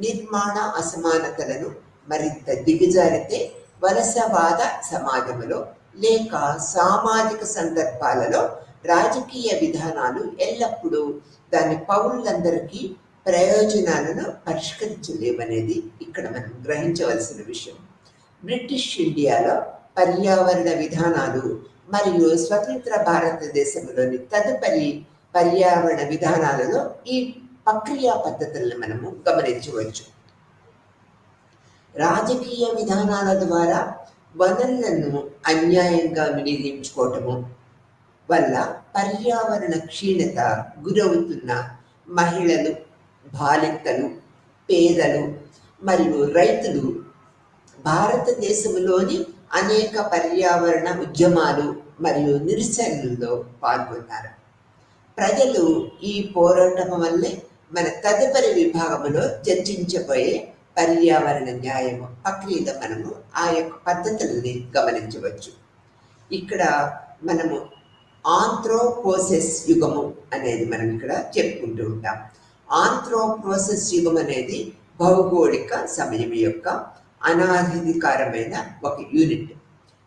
నిర్మాణ అసమానతలను మరింత దిగజారితే వలసవాద సమాజంలో లేక సామాజిక సందర్భాలలో రాజకీయ విధానాలు ఎల్లప్పుడూ దాని పౌరులందరికీ ప్రయోజనాలను పరిష్కరించలేమనేది ఇక్కడ మనం గ్రహించవలసిన విషయం. బ్రిటిష్ ఇండియాలో పర్యావరణ విధానాలు మరియు స్వతంత్ర భారతదేశంలోని తదుపరి పర్యావరణ విధానాలలో ఈ ప్రక్రియ పద్ధతులను మనము గమనించవచ్చు. రాజకీయ విధానాల ద్వారా వనరులను అన్యాయంగా వినియోగించుకోవటము వల్ల పర్యావరణ క్షీణత గురవుతున్న మహిళలు, బాలికలు, పేదలు మరియు రైతులు భారతదేశంలోని అనేక పర్యావరణ ఉద్యమాలు మరియు నిరసనల్లో పాల్గొన్నారు. ప్రజలు ఈ పోరాటం వల్లే మన తదుపరి విభాగంలో చర్చించబోయే పర్యావరణ న్యాయం ప్రక్రియలో మనము ఆ యొక్క పద్ధతులని గమనించవచ్చు. ఇక్కడ మనము ఆంథ్రోపోసెస్ యుగము అనేది మనం ఇక్కడ చెప్పుకుంటూ ఉంటాం. ఆంథ్రోపోసెస్ యుగం అనేది భౌగోళిక సమయం యొక్క అనాధికారమైన ఒక యూనిట్.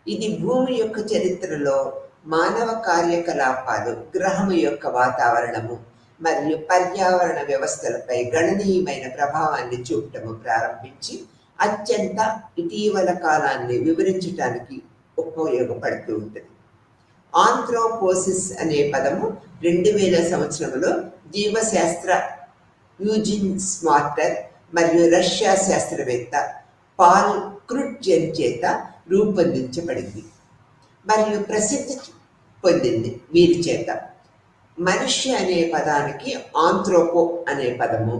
ఇది భూమి యొక్క చరిత్రలో మానవ కార్యకలాపాలు, గ్రహం యొక్క వాతావరణము మరియు పర్యావరణ వ్యవస్థలపై గణనీయమైన ప్రభావాన్ని చూపటము ప్రారంభించి అత్యంత ఇటీవల కాలాన్ని వివరించడానికి ఉపయోగపడుతూ ఉంటుంది. ఆంథ్రోపోసిస్ అనే పదము 2000 సంవత్సరంలో జీవశాస్త్ర యూజిన్ స్మార్టర్ మరియు రష్యా శాస్త్రవేత్త పాల్ క్రుట్జెన్ చేత రూపొందించబడింది మరియు ప్రసిద్ధి పొందింది. వీరి చేత మనిషి అనే పదానికి ఆంథ్రోపో అనే పదము,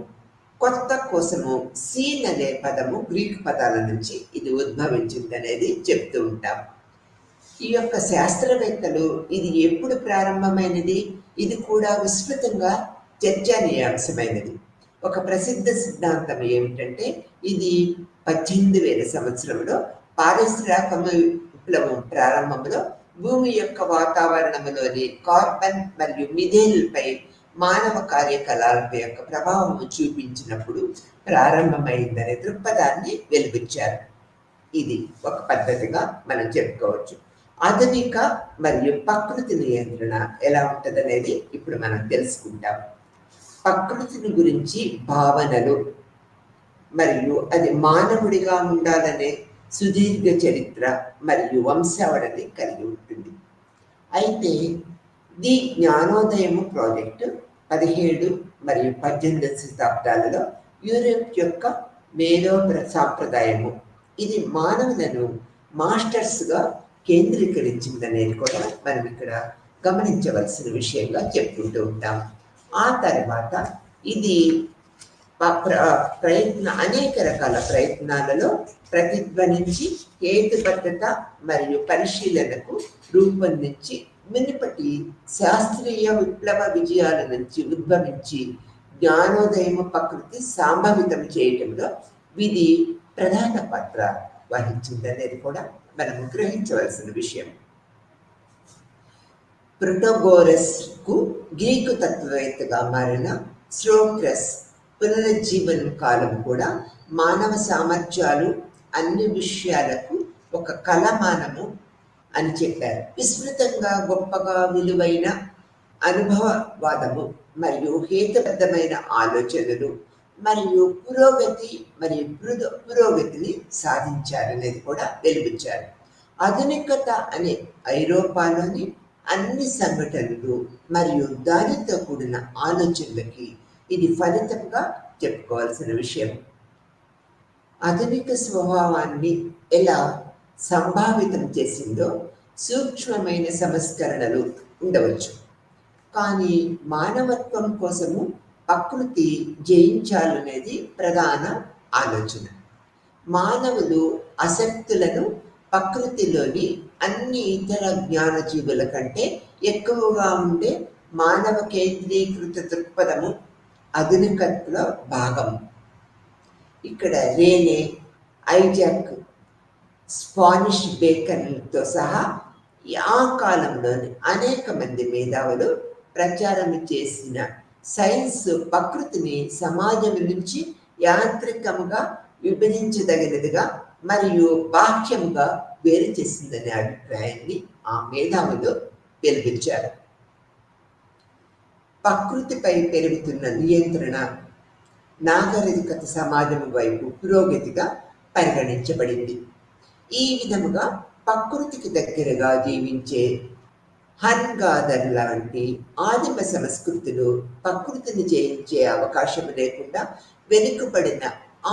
కొత్త కోసము సీన్ అనే పదము గ్రీకు పదాల నుంచి ఇది ఉద్భవించింది అనేది చెప్తూ ఉంటాం. ఈ యొక్క శాస్త్రవేత్తలు ఇది ఎప్పుడు ప్రారంభమైనది, ఇది కూడా విస్తృతంగా చర్చనీయాంశమైనది. ఒక ప్రసిద్ధ సిద్ధాంతం ఏమిటంటే ఇది 18,000 సంవత్సరంలో పారిశ్రామిక విప్లవం ప్రారంభంలో భూమి యొక్క వాతావరణంలోని కార్బన్ మరియు మిథేన్లపై మానవ కార్యకలాపాల యొక్క ప్రభావం చూపించినప్పుడు ప్రారంభమైందనే దృక్పథాన్ని వెలువచ్చారు. ఇది ఒక పద్ధతిగా మనం చెప్పుకోవచ్చు. ఆధునిక మరియు ప్రకృతి నియంత్రణ ఎలా ఉంటుందనేది ఇప్పుడు మనం తెలుసుకుంటాం. ప్రకృతిని గురించి భావనలు మరియు అది మానవుడిగా ఉండాలనే సుదీర్ఘ చరిత్ర మరియు వంశావళిని కలిగి ఉంటుంది. అయితే ది జ్ఞానోదయము ప్రాజెక్టు 17 మరియు 18 శతాబ్దాలలో యూరోప్ యొక్క మేధో సాంప్రదాయము ఇది మానవులను మాస్టర్స్గా కేంద్రీకరించిందనేది కూడా మనం ఇక్కడ గమనించవలసిన విషయంగా చెప్పుకుంటూ ఉంటాం. ఆ తర్వాత ఇది అనేక రకాల ప్రయత్నాలలో ప్రతిధ్వనించి హేతుబద్ధత మరియు పరిశీలనకు రూపొందించి మునుపటి శాస్త్రీయ విప్లవ విజయాల నుంచి ఉద్భవించి జ్ఞానోదయము ప్రకృతి సంభవితం చేయడంలో ఇది ప్రధాన పాత్ర వహించిందనేది కూడా మనం గ్రహించవలసిన విషయం. ప్రొటోగోరస్ కు గ్రీకు తత్వవేత్తగా మారిన స్ట్రోక్రస్ పునరుజ్జీవనం కాలం కూడా మానవ సామర్థ్యాలు అన్ని విషయాలకు ఒక కలమానము అని చెప్పారు. విస్తృతంగా గొప్పగా విలువైన అనుభవవాదము మరియు హేతుబద్ధమైన ఆలోచనలు మరియు పురోగతిని సాధించారనేది కూడా వెలువచ్చారు. ఆధునికత అనే ఐరోపాలోని అన్ని సంఘటనలు మరియు దానితో కూడిన ఆలోచనలకి ఇది ఫలితంగా చెప్పుకోవాల్సిన విషయం. ఆధునిక స్వభావాన్ని ఎలా సంభావితం చేసిందో సూక్ష్మమైన సంస్కరణలు ఉండవచ్చు, కానీ మానవత్వం కోసము ప్రకృతి జయించాలనేది ప్రధాన ఆలోచన. మానవులు ఆసక్తులను ప్రకృతిలోని అన్ని ఇతర జ్ఞానజీవుల కంటే ఎక్కువగా ఉండే మానవ కేంద్రీకృత దృక్పథము ఆధునికతలో భాగం. ఇక్కడ రేనే, ఐజాక్, స్పానిష్ బేకన్లతో సహా ఆ కాలంలోని అనేక మంది మేధావులు ప్రచారం చేసిన సైన్స్ ప్రకృతిని సమాజం నుంచి యాంత్రికంగా విభజించదగినదిగా మరియు బాహ్యంగా వేరు చేసిందనే అభిప్రాయాన్ని ఆ మేధావులు వెలిపించారు. ప్రకృతిపై పెరుగుతున్న నియంత్రణ నాగరికత సమాజం వైపు పురోగతిగా పరిగణించబడింది. ఈ విధముగా ప్రకృతికి దగ్గరగా జీవించే హన్గాదర్ లాంటి ఆదిమ సంస్కృతులు ప్రకృతిని జయించే అవకాశం లేకుండా వెనుకబడిన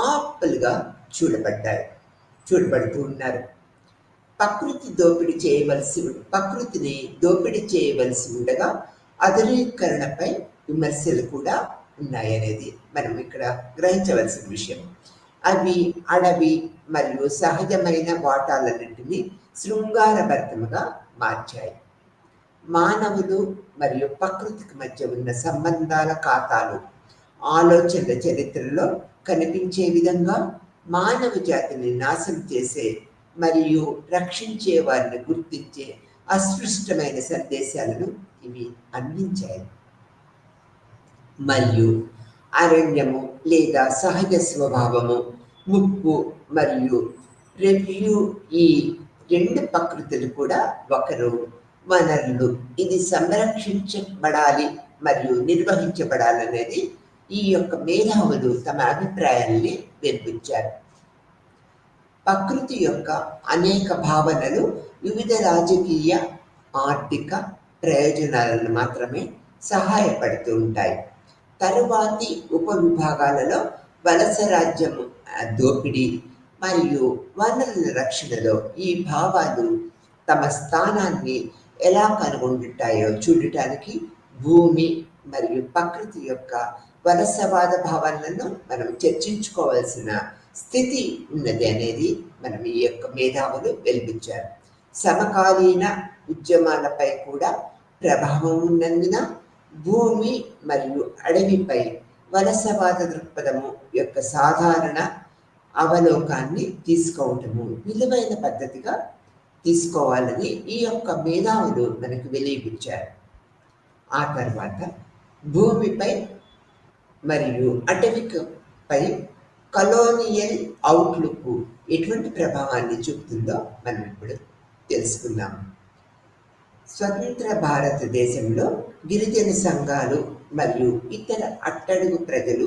ఆపలుగా చూడబడుతూ ఉన్నారు. ప్రకృతిని దోపిడీ చేయవలసి ఉండగా ఆధునీకరణపై విమర్శలు కూడా ఉన్నాయనేది మనం ఇక్కడ గ్రహించవలసిన విషయం. అవి అడవి మరియు సహజమైన వాటాలన్నింటినీ శృంగారభరితముగా మార్చాయి. మానవులు మరియు ప్రకృతికి మధ్య ఉన్న సంబంధాల ఖాతాలు ఆలోచనల చరిత్రలో కనిపించే విధంగా మానవ జాతిని నాశనం చేసే మరియు రక్షించే వారిని గుర్తించే అస్పృష్టమైన సందేశాలను ఇవి అందించాయి. మరియు అరణ్యము లేదా సహజ స్వభావము, ముప్పు మరియు రివ్యూ, ఈ రెండు ప్రకృతులు కూడా ఒకరు వనరులు. ఇది సంరక్షించబడాలి మరియు నిర్వహించబడాలనేది ఈ యొక్క మేధావులు తమ అభిప్రాయాన్ని వినిపించారు. ప్రకృతి యొక్క అనేక భావనలు వివిధ రాజకీయ, ఆర్థిక ప్రయోజనాలను మాత్రమే సహాయపడుతూ ఉంటాయి. తరువాతి ఉపవిభాగాలలో వలస రాజ్యము, దోపిడీ మరియు వనరుల రక్షణలో ఈ భావాలు తమ స్థానాన్ని ఎలా కనుగొంటాయో చూడటానికి భూమి మరియు ప్రకృతి యొక్క వలసవాద భావాలను మనం చర్చించుకోవాల్సిన స్థితి ఉన్నది అనేది మనం ఈ యొక్క మేధావులు వెలిపించారు. సమకాలీన ఉద్యమాలపై కూడా ప్రభావం ఉన్నందున భూమి మరియు అడవిపై వలసవాద దృక్పథము యొక్క సాధారణ అవలోకాన్ని తీసుకోవటము విలువైన పద్ధతిగా తీసుకోవాలని ఈ యొక్క మేధావులు మనకు వెలిపించారు. ఆ తర్వాత భూమిపై మరియు అటవికపై కలోనియల్ అవుట్లుక్ ఎటువంటి ప్రభావాన్ని చూపుతుందో మనం ఇప్పుడు తెలుసుకుందాం. స్వతంత్ర భారతదేశంలో గిరిజన సంఘాలు మరియు ఇతర అట్టడుగు ప్రజలు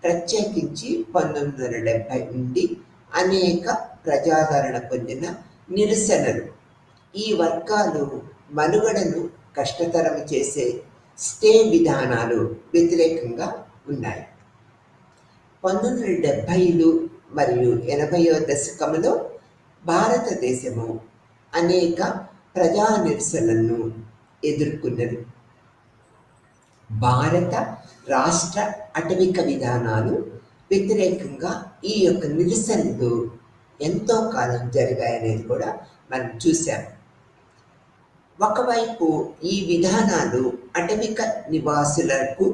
ప్రత్యేకించి 1970 నుండి అనేక ప్రజాదరణ పొందిన నిరసనలు ఈ వర్గాలు మనుగడను కష్టతరం చేసే స్టే విధానాలు వ్యతిరేకంగా ఉన్నాయి. 1970లు మరియు 80వ దశకంలో భారతదేశము అనేక ప్రజా నిరసనలను ఎదుర్కొన్నది. భారత రాష్ట్ర అటవిక విధానాలు వ్యతిరేకంగా ఈ యొక్క నిరసనలు ఎంతో కాలం జరిగాయనేది కూడా మనం చూసాం. ఒకవైపు ఈ విధానాలు అటవిక నివాసులకు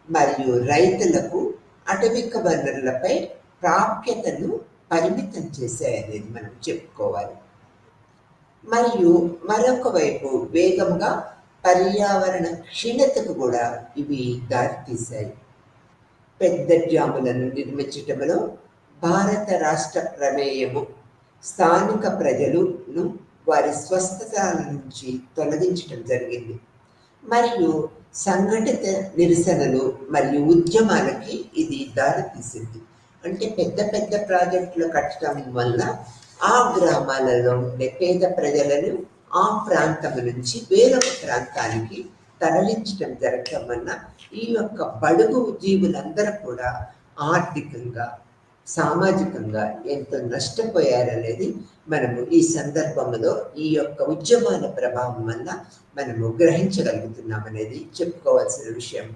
మరియు రైతులకు అటవిక వనరులపై ప్రాప్యతను పరిమితం చేశాయనేది మనం చెప్పుకోవాలి. మరియు మరొక వైపు వేగంగా పర్యావరణ క్షీణతకు కూడా ఇవి దారితీశాయి. పెద్ద డ్యాములను నిర్మించటంలో భారత రాష్ట్ర ప్రమేయము స్థానిక ప్రజలను వారి స్వస్థతాల నుంచి తొలగించడం జరిగింది. మరియు సంఘటిత నిరసనలు మరియు ఉద్యమాలకి ఇది దారితీసింది. అంటే పెద్ద పెద్ద ప్రాజెక్టులు కట్టడం వల్ల ఆ గ్రామాలలో ఉండే పేద ప్రజలను ఆ ప్రాంతం నుంచి వేరొక ప్రాంతానికి తరలించడం జరగడం వల్ల ఈ యొక్క బడుగు జీవులందరూ కూడా ఆర్థికంగా, సామాజికంగా ఎంతో నష్టపోయారనేది మనము ఈ సందర్భంలో ఈ యొక్క ఉద్యమాల ప్రభావం వల్ల మనము గ్రహించగలుగుతున్నాం అనేది చెప్పుకోవాల్సిన విషయం.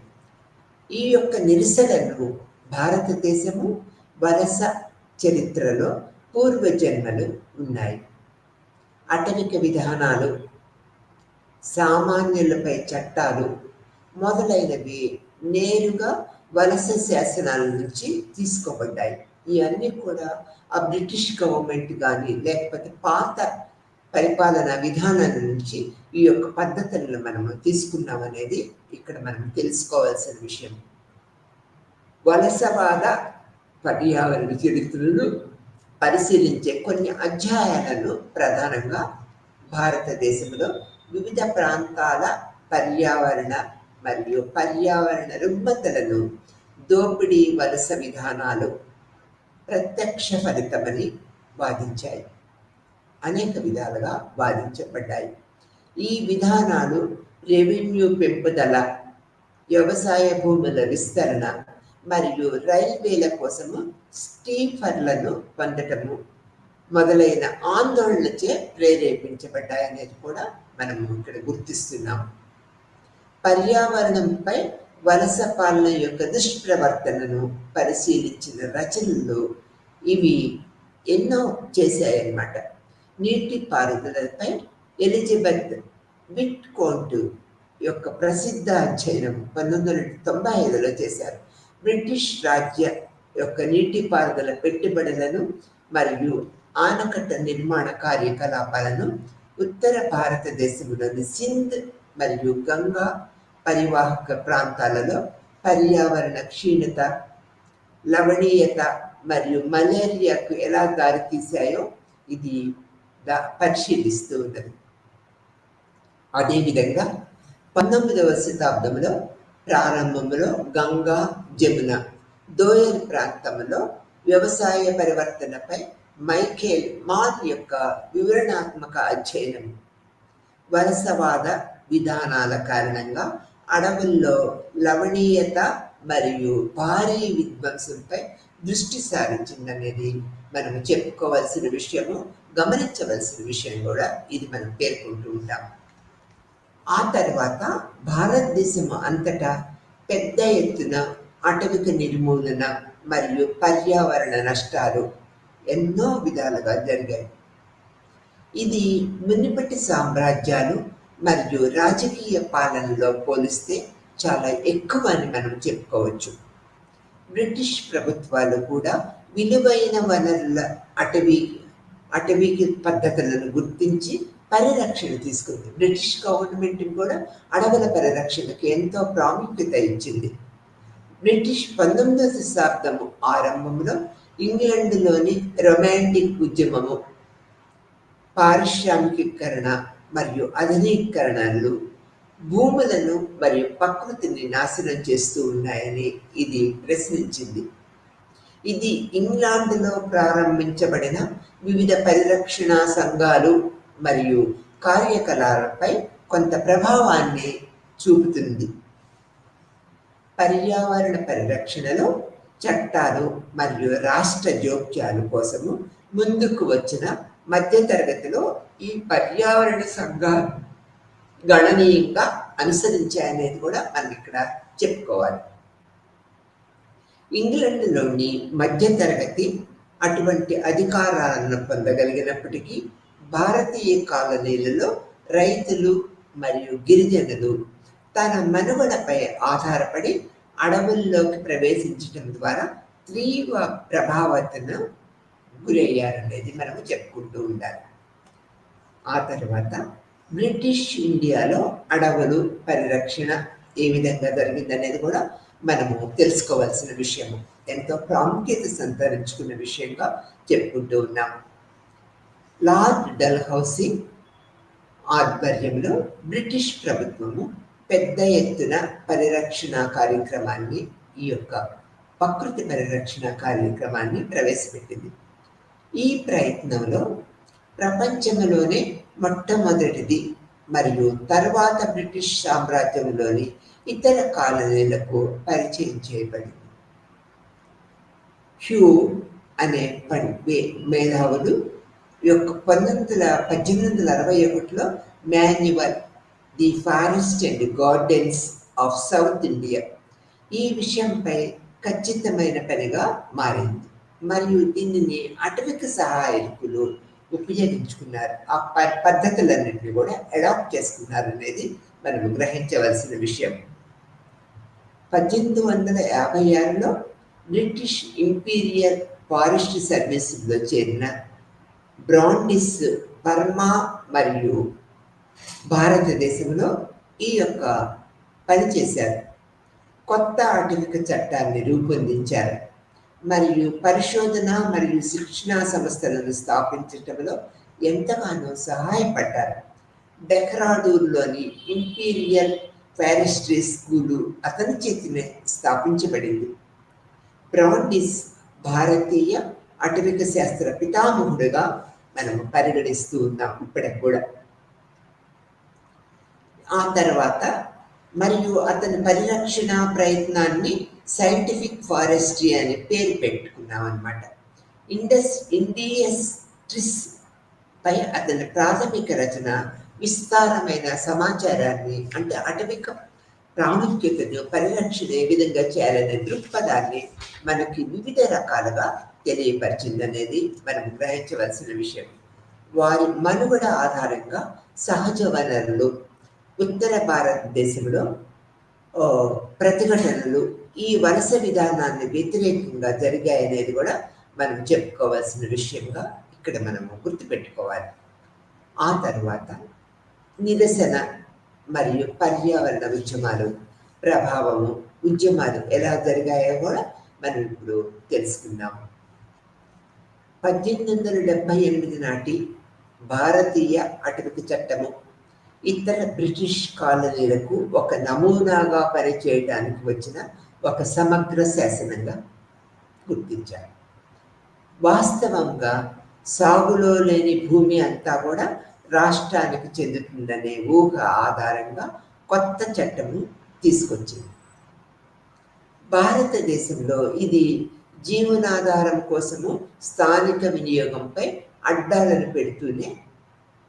ఈ యొక్క నిరసనలు భారతదేశము వలస చరిత్రలో పూర్వజన్మలు ఉన్నాయి. అటవిక విధానాలు, సామాన్యులపై చట్టాలు మొదలైనవి నేరుగా వలస శాసనాల నుంచి తీసుకోబడ్డాయి. ఇవన్నీ కూడా ఆ బ్రిటిష్ గవర్నమెంట్ కానీ లేకపోతే పాత పరిపాలనా విధానాల నుంచి ఈ యొక్క పద్ధతులను మనము తీసుకున్నాం అనేది ఇక్కడ మనం తెలుసుకోవాల్సిన విషయం. వలసవాద పర్యావరణ చరిత్రను పరిశీలించే కొన్ని అధ్యాయాలను ప్రధానంగా భారతదేశంలో వివిధ ప్రాంతాల పర్యావరణ మరియు పర్యావరణ రుగ్మతలను దోపిడీ వలస విధానాలు ప్రత్యక్ష ఫలితమని వాదించాయి. అనేక విధాలుగా వాదించబడ్డాయి. ఈ విధానాలు రెవెన్యూ పెంపుదల, వ్యవసాయ భూముల విస్తరణ మరియు రైల్వేల కోసము స్టీఫర్లను పొందటము మొదలైన ఆందోళనచే ప్రేరేపించబడ్డాయనేది కూడా మనము ఇక్కడ గుర్తిస్తున్నాం. పర్యావరణంపై వలస పాలన యొక్క దుష్ప్రవర్తనను పరిశీలించిన రచనలు ఇవి ఎన్నో చేశాయన్నమాట. నీటి పారుదలపై ఎలిజబెత్ విట్కోంట్ యొక్క ప్రసిద్ధ అధ్యయనం 1995లో చేశారు. బ్రిటిష్ రాజ్య యొక్క నీటిపారుదల పెట్టుబడులను మరియు ఆనకట్ట నిర్మాణ కార్యకలాపాలను ఉత్తర భారతదేశంలోని సింధ్ మరియు గంగా పరివాహక ప్రాంతాలలో పర్యావరణ క్షీణత, లవణీయత మరియు మలేరియాకు ఎలా దారితీశాయో ఇది పరిశీలిస్తూ ఉన్నది. అదేవిధంగా 19వ శతాబ్దంలో ప్రారంభంలో గంగా, జమున, దోయల్ ప్రాంతంలో వ్యవసాయ పరివర్తనపై మైఖేల్ మాన్ యొక్క వివరణాత్మక అధ్యయనం వలసవాద విధానాల కారణంగా అడవుల్లో లవణీయత మరియు భారీ విధ్వంసంపై దృష్టి సారించిందనేది మనం చెప్పుకోవాల్సిన విషయము, గమనించవలసిన విషయం కూడా ఇది మనం పేర్కొంటూ ఉంటాం. ఆ తర్వాత భారతదేశం అంతటా పెద్ద ఎత్తున అటవిక నిర్మూలన మరియు పర్యావరణ నష్టాలు ఎన్నో విధాలుగా జరిగాయి. ఇది మునుపటి సామ్రాజ్యాలు మరియు రాజకీయ పాలనలో పోలిస్తే చాలా ఎక్కువ అని మనం చెప్పుకోవచ్చు. బ్రిటిష్ ప్రభుత్వాలు కూడా విలువైన వనరుల అటవీ పద్ధతులను గుర్తించి పరిరక్షణ తీసుకుంది. బ్రిటిష్ గవర్నమెంట్ కూడా అడవుల పరిరక్షణకు ఎంతో ప్రాముఖ్యత ఇచ్చింది. బ్రిటిష్ 19వ శతాబ్దము ఆరంభంలో ఇంగ్లాండ్లోని రొమాంటిక్ ఉద్యమము, పారిశ్రామికీకరణ మరియు ఆధునీకరణలు భూములను మరియు ప్రకృతిని నాశనం చేస్తూ ఉన్నాయని ఇది ప్రశ్నించింది. ఇది ఇంగ్లాండ్లో ప్రారంభించబడిన వివిధ పరిరక్షణ సంఘాలు మరియు కార్యకలాపాలపై కొంత ప్రభావాన్ని చూపుతుంది. పర్యావరణ పరిరక్షణలో చట్టాలు మరియు రాష్ట్ర జోక్యాల కోసము ముందుకు వచ్చిన మధ్యతరగతిలో ఈ పర్యావరణ సంఘాలు గణనీయంగా అనుసరించాయనేది కూడా మనం ఇక్కడ చెప్పుకోవాలి. ఇంగ్లాండ్లోని మధ్యతరగతి అటువంటి అధికారాలను పొందగలిగినప్పటికీ భారతీయ కాలనీలలో రైతులు మరియు గిరిజనులు తన మనుగడపై ఆధారపడి అడవుల్లోకి ప్రవేశించడం ద్వారా తీవ్ర ప్రభావితను గురయ్యారనేది మనము చెప్పుకుంటూ ఉండాలి. ఆ తర్వాత బ్రిటిష్ ఇండియాలో అడవులు పరిరక్షణ ఏ విధంగా జరిగిందనేది కూడా మనము తెలుసుకోవాల్సిన విషయము, ఎంతో ప్రాముఖ్యత సంతరించుకున్న విషయంగా చెప్పుకుంటూ ఉన్నాం. లార్డ్ డల్హౌసీ ఆధ్వర్యంలో బ్రిటిష్ ప్రభుత్వము పెద్ద ఎత్తున పరిరక్షణ కార్యక్రమాన్ని, ఈ యొక్క ప్రకృతి పరిరక్షణ కార్యక్రమాన్ని ప్రవేశపెట్టింది. ఈ ప్రయత్నంలో ప్రపంచంలోనే మొట్టమొదటిది మరియు తర్వాత బ్రిటిష్ సామ్రాజ్యంలోని ఇతర కాలనీలకు పరిచయం చేయబడింది. హ్యూ అనే మేధావులు యొక్క 1861లో manual the forest and gardens of South India ఈ విషయంపై ఖచ్చితమైన పనిగా మారింది మరియు దీనిని అటవిక సహాయకులు ఉపయోగించుకున్నారు. ఆ పద్ధతులన్నింటినీ కూడా అడాప్ట్ చేసుకున్నారు అనేది మనం గ్రహించవలసిన విషయం. 1856లో బ్రిటిష్ ఇంపీరియల్ ఫారెస్ట్ సర్వీసులో చేరిన బ్రాండిస్ బర్మా మరియు భారతదేశంలో ఈ యొక్క పని చేశారు. కొత్త ఆటవిక చట్టాన్ని రూపొందించారు మరియు పరిశోధన మరియు శిక్షణా సంస్థలను స్థాపించడంలో ఎంతగానో సహాయపడ్డారు. డెహ్రాడూన్లోని ఇంపీరియల్ ఫారెస్ట్రీ స్కూలు అతని చేతినే స్థాపించబడింది. బ్రాండిస్ భారతీయ అటవిక శాస్త్ర పితామహుడుగా మనం పరిగణిస్తూ ఉన్నాం ఇప్పటికి కూడా. ఆ తర్వాత మరియు అతని పరిరక్షణ ప్రయత్నాన్ని సైంటిఫిక్ ఫారెస్ట్రీ అని పేరు పెట్టుకున్నాం అనమాట. ఇండియస్ ట్రిస్ పై అతని ప్రాథమిక రచన విస్తారమైన సమాచారాన్ని, అంటే అటవిక ప్రాముఖ్యతను, పరిరక్షణ ఏ విధంగా చేయాలనే దృక్పథాన్ని మనకి వివిధ రకాలుగా తెలియపరిచిందనేది మనం గ్రహించవలసిన విషయం. వారి మనుగడ ఆధారంగా సహజ వనరులు, ఉత్తర భారతదేశంలో ప్రతిఘటనలు ఈ వలస విధానాన్ని వ్యతిరేకంగా జరిగాయనేది కూడా మనం చెప్పుకోవాల్సిన విషయంగా ఇక్కడ మనము గుర్తుపెట్టుకోవాలి. ఆ తర్వాత నిరసన మరియు పర్యావరణ ఉద్యమాలు ప్రభావము, ఉద్యమాలు ఎలా జరిగాయో కూడా మనం ఇప్పుడు తెలుసుకుందాం. 1878 నాటి భారతీయ అటవిక చట్టము ఇతర బ్రిటిష్ కాలనీలకు ఒక నమూనాగా పనిచేయడానికి వచ్చిన ఒక సమగ్ర శాసనంగా గుర్తించారు. వాస్తవంగా సాగులో లేని భూమి అంతా కూడా రాష్ట్రానికి చెందుతుందనే ఊహ ఆధారంగా కొత్త చట్టము తీసుకొచ్చింది. భారతదేశంలో ఇది జీవనాధారం కోసము స్థానిక వినియోగంపై అడ్డాలను పెడుతూనే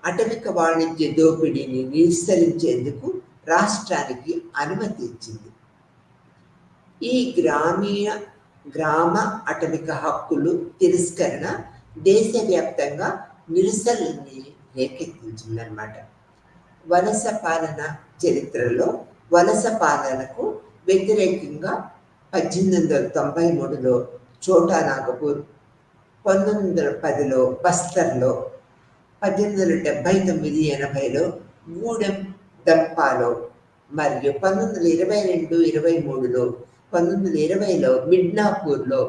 అటవిక వాణిజ్య దోపిడీని నిస్సరించేందుకు రాష్ట్రానికి అనుమతి ఇచ్చింది. ఈ గ్రామ అటవిక హక్కులు తిరస్కరణ దేశవ్యాప్తంగా నిరసనల్ని రేకెత్తించిందనమాట. వలస పాలన చరిత్రలో వలస పాలనకు వ్యతిరేకంగా 1893లో చోటా నాగపూర్, 1910లో బస్తర్లో, 1879-80లో గూడెం దంపాలో మరియు 1922-23లో, 1920లో మిడ్నాపూర్లో,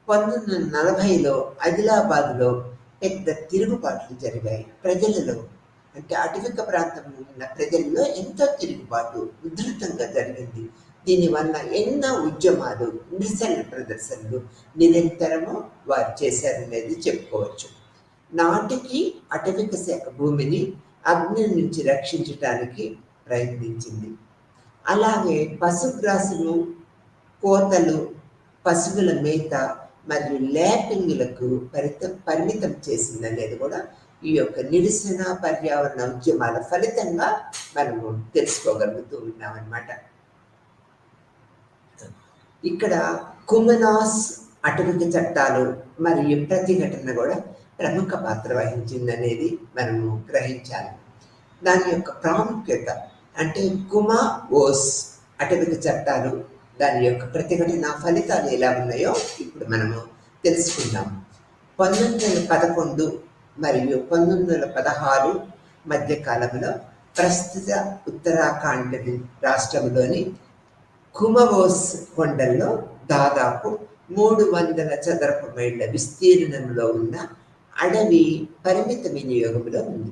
1940లో ఆదిలాబాద్లో పెద్ద తిరుగుబాట్లు జరిగాయి. ప్రజలలో, అంటే అటవిక ప్రాంతంలో ఉన్న ప్రజల్లో ఎంతో తిరుగుబాటు ఉధృతంగా జరిగింది. దీనివల్ల ఎన్నో ఉద్యమాలు, నిరసన ప్రదర్శనలు నిరంతరము వారు చేశారనేది చెప్పుకోవచ్చు. నాటికి అటవిక శాఖ భూమిని అగ్ని నుంచి రక్షించటానికి ప్రయత్నించింది. అలాగే పశుగ్రాసులు, కోతలు, పశువుల మేత మరియు ల్యాపింగులకు పరిమితం చేసిందనేది కూడా ఈ యొక్క నిరసన పర్యావరణ ఉద్యమాల ఫలితంగా మనము తెలుసుకోగలుగుతూ ఉన్నామన్నమాట. ఇక్కడ కుమనాస్ అటవిక చట్టాలు మరియు ప్రతిఘటన కూడా ప్రముఖ పాత్ర వహించిందనేది మనము గ్రహించాలి. దాని యొక్క ప్రాముఖ్యత అంటే కుమావోస్ అటవిక చట్టాలు, దాని యొక్క ప్రతిఘటన ఫలితాలు ఎలా ఉన్నాయో ఇప్పుడు మనము తెలుసుకుందాం. 1911 మరియు 1916 మధ్య కాలంలో ప్రస్తుత ఉత్తరాఖండ్ రాష్ట్రంలోని కుమవోస్ కొండల్లో దాదాపు 300 చదరపు మైళ్ళ విస్తీర్ణంలో ఉన్న అడవి పరిమిత వినియోగంలో ఉంది.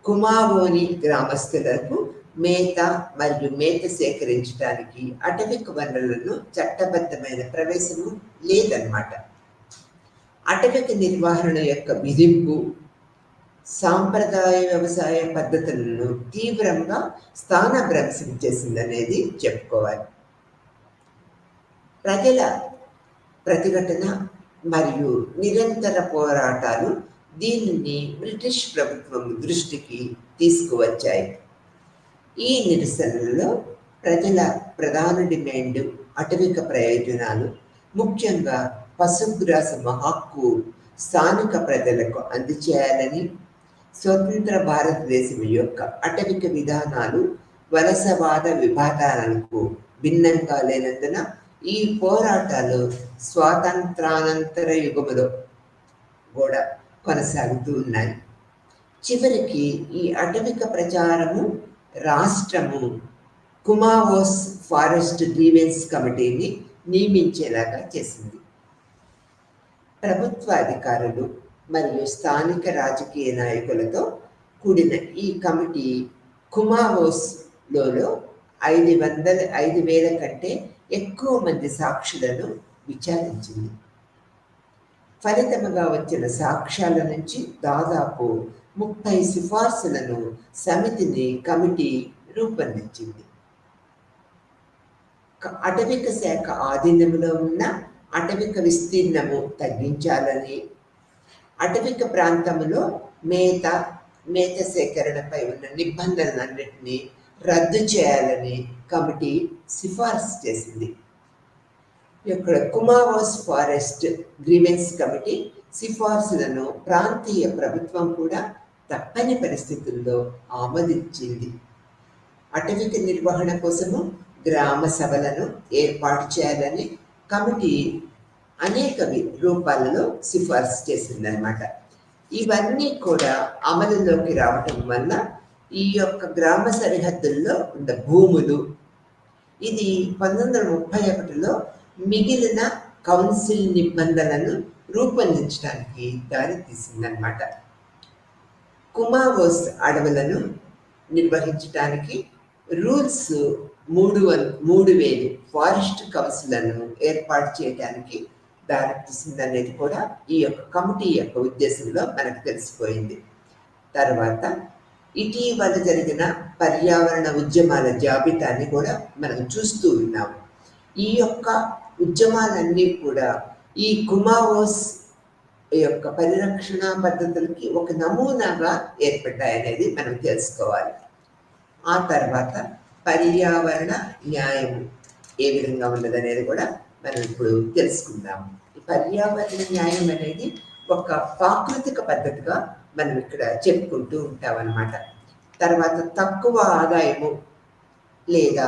కుమావోని గ్రామస్తులకు మేత మరియు మేత సేకరించడానికి అటవిక వనరులను చట్టబద్ధమైన ప్రవేశము లేదన్నమాట. అటవిక నిర్వహణ యొక్క విధింపు సాంప్రదాయ వ్యవసాయ పద్ధతులను తీవ్రంగా స్థానభ్రంశం చేసిందనేది చెప్పుకోవాలి. ప్రజల ప్రతిఘటన మరియు నిరంతర పోరాటాలు దీనిని బ్రిటిష్ ప్రభుత్వం దృష్టికి తీసుకువచ్చాయి. ఈ నిరసనలలో ప్రజల ప్రధాన డిమాండ్ అటవిక ప్రయోజనాలు, ముఖ్యంగా పశుగ్రాస హక్కు స్థానిక ప్రజలకు అందచేయాలని, స్వతంత్ర భారతదేశం యొక్క అటవిక విధానాలు వలసవాద విభాగాలకు భిన్నంగా లేనందున ఈ పోరాటాలు స్వాతంత్రానంతర యుగములో కూడా కొనసాగుతూ ఉన్నాయి. చివరికి ఈ అటవిక ప్రచారము రాష్ట్రము కుమావోస్ ఫారెస్ట్ గ్రీవెన్స్ కమిటీని నియమించేలాగా చేసింది. ప్రభుత్వ అధికారులు మరియు స్థానిక రాజకీయ నాయకులతో కూడిన ఈ కమిటీ కుమావోస్లో 5,000 కంటే ఎక్కువ మంది సాక్షులను విచారించింది. ఫలితముగా వచ్చిన సాక్ష్యాల నుంచి దాదాపు 30 సిఫార్సులను సమితిని కమిటీ రూపొందించింది. అటవిక శాఖ ఆధీనంలో ఉన్న అటవిక విస్తీర్ణము తగ్గించాలని, అటవిక ప్రాంతంలో మేత సేకరణపై ఉన్న నిబంధనలన్నింటినీ రద్దు చేయాలని కమిటీ సిఫార్సు చేసింది. ఇక్కడ కుమావోస్ ఫారెస్ట్ గ్రీవెన్స్ కమిటీ సిఫార్సులను ప్రాంతీయ ప్రభుత్వం కూడా తప్పని పరిస్థితుల్లో ఆమోదించింది. అటవిక నిర్వహణ కోసము గ్రామ సభలను ఏర్పాటు చేయాలని కమిటీ అనేక రూపాలలో సిఫార్సు చేసిందనమాట. ఇవన్నీ కూడా అమలులోకి రావటం వల్ల ఈ యొక్క గ్రామ సరిహద్దుల్లో ఉన్న భూములు ఇది 1931లో మిగిలిన కౌన్సిల్ నిబంధనలను రూపొందించడానికి దారి తీసిందనమాట. కుమావోస్ అడవులను నిర్వహించడానికి రూల్స్ 3,000 ఫారెస్ట్ కౌన్సిల్లను ఏర్పాటు చేయడానికి దారి తీసిందనేది కూడా ఈ యొక్క కమిటీ యొక్క ఉద్దేశంలో మనకు తెలిసిపోయింది. తర్వాత ఇటీవల జరిగిన పర్యావరణ ఉద్యమాల జాబితాని కూడా మనం చూస్తూ ఉన్నాము. ఈ యొక్క ఉద్యమాలన్నీ కూడా ఈ కుమావోస్ యొక్క పరిరక్షణ పద్ధతులకి ఒక నమూనాగా ఏర్పడ్డాయనేది మనం తెలుసుకోవాలి. ఆ తర్వాత పర్యావరణ న్యాయం ఏ విధంగా ఉన్నదనేది కూడా మనం ఇప్పుడు తెలుసుకుందాము. ఈ పర్యావరణ న్యాయం అనేది ఒక ప్రాకృతిక పద్ధతిగా మనం ఇక్కడ చెప్పుకుంటూ ఉంటామన్నమాట. తర్వాత తక్కువ ఆదాయము లేదా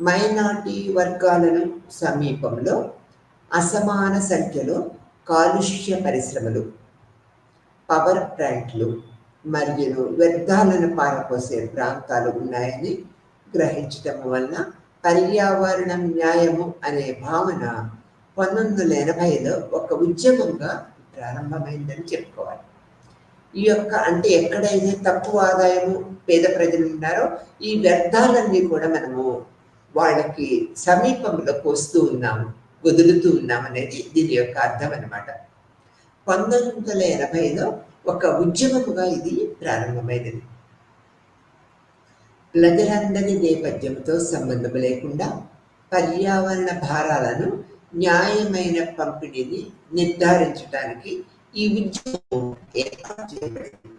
మైనారిటీ వర్గాలను సమీపంలో అసమాన సంఖ్యలో కాలుష్య పరిశ్రమలు, పవర్ ప్లాంట్లు మరియు వ్యర్థాలను పారపోసే ప్రాంతాలు ఉన్నాయని గ్రహించటం వలన పర్యావరణ న్యాయము అనే భావన 1980లో ఒక ఉద్యమంగా ప్రారంభమైందని చెప్పుకోవాలి. ఈ యొక్క అంటే ఎక్కడైతే తక్కువ ఆదాయము పేద ప్రజలు ఉన్నారో ఈ వ్యర్థాలన్నీ కూడా మనము వాళ్ళకి సమీపంలో పోస్తూ ఉన్నాము, వదులుతూ ఉన్నాం అనేది దీని యొక్క అర్థం అనమాట. 1980లో ఒక ఉద్యమముగా ఇది ప్రారంభమైనది. ప్రజలందరి నేపథ్యంతో సంబంధం లేకుండా పర్యావరణ భారాలను న్యాయమైన పంపిణీని నిర్ధారించడానికి ఈ ఉద్యమం ఏర్పాటు చేయబడింది.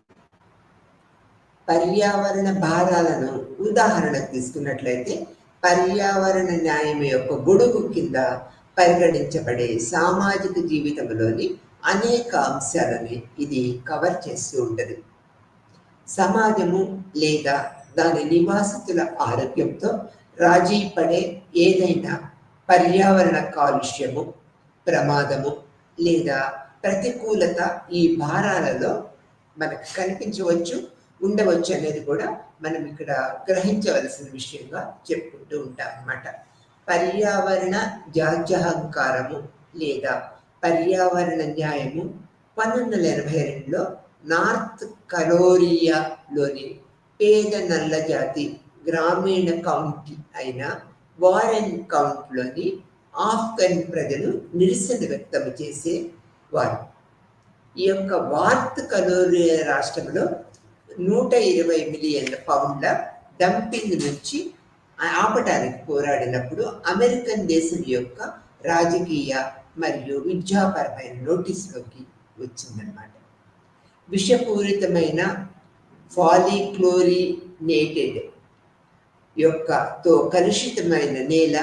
పర్యావరణ భారాలను ఉదాహరణకు తీసుకున్నట్లయితే పర్యావరణ న్యాయం యొక్క గొడుగు కింద పరిగణించబడే సామాజిక జీవితంలోని అనేక అంశాలని ఇది కవర్ చేస్తూ ఉంటుంది. సమాజము లేదా దాని నివాసితుల ఆరోగ్యంతో రాజీ పడే ఏదైనా పర్యావరణ కాలుష్యము, ప్రమాదము లేదా ప్రతికూలత ఈ భారాలలో మనకు కనిపించవచ్చు, ఉండవచ్చు అనేది కూడా మనం ఇక్కడ గ్రహించవలసిన విషయంగా చెప్పుకుంటూ ఉంటాం అన్నమాట. పర్యావరణ జాత్యహంకారము లేదా పర్యావరణ న్యాయము 1982లో నార్త్ కరోలియాలోని పేద నల్ల జాతి గ్రామీణ కౌంటీ అయిన వారెన్ కౌంటీలోని ఆఫ్ఘన్ ప్రజలు నిరసన వ్యక్తం చేసేవారు. ఈ యొక్క వార్త్ కలోరియా రాష్ట్రంలో 120 మిలియన్ల పౌండ్ల డంపింగ్ నుంచి ఆపటానికి పోరాడినప్పుడు అమెరికన్ దేశం యొక్క రాజకీయ మరియు విద్యాపరమైన నోటీసులోకి వచ్చిందన్నమాట. విషపూరితమైన పాలిక్లోరినేటెడ్ తో కలుషితమైన నేల,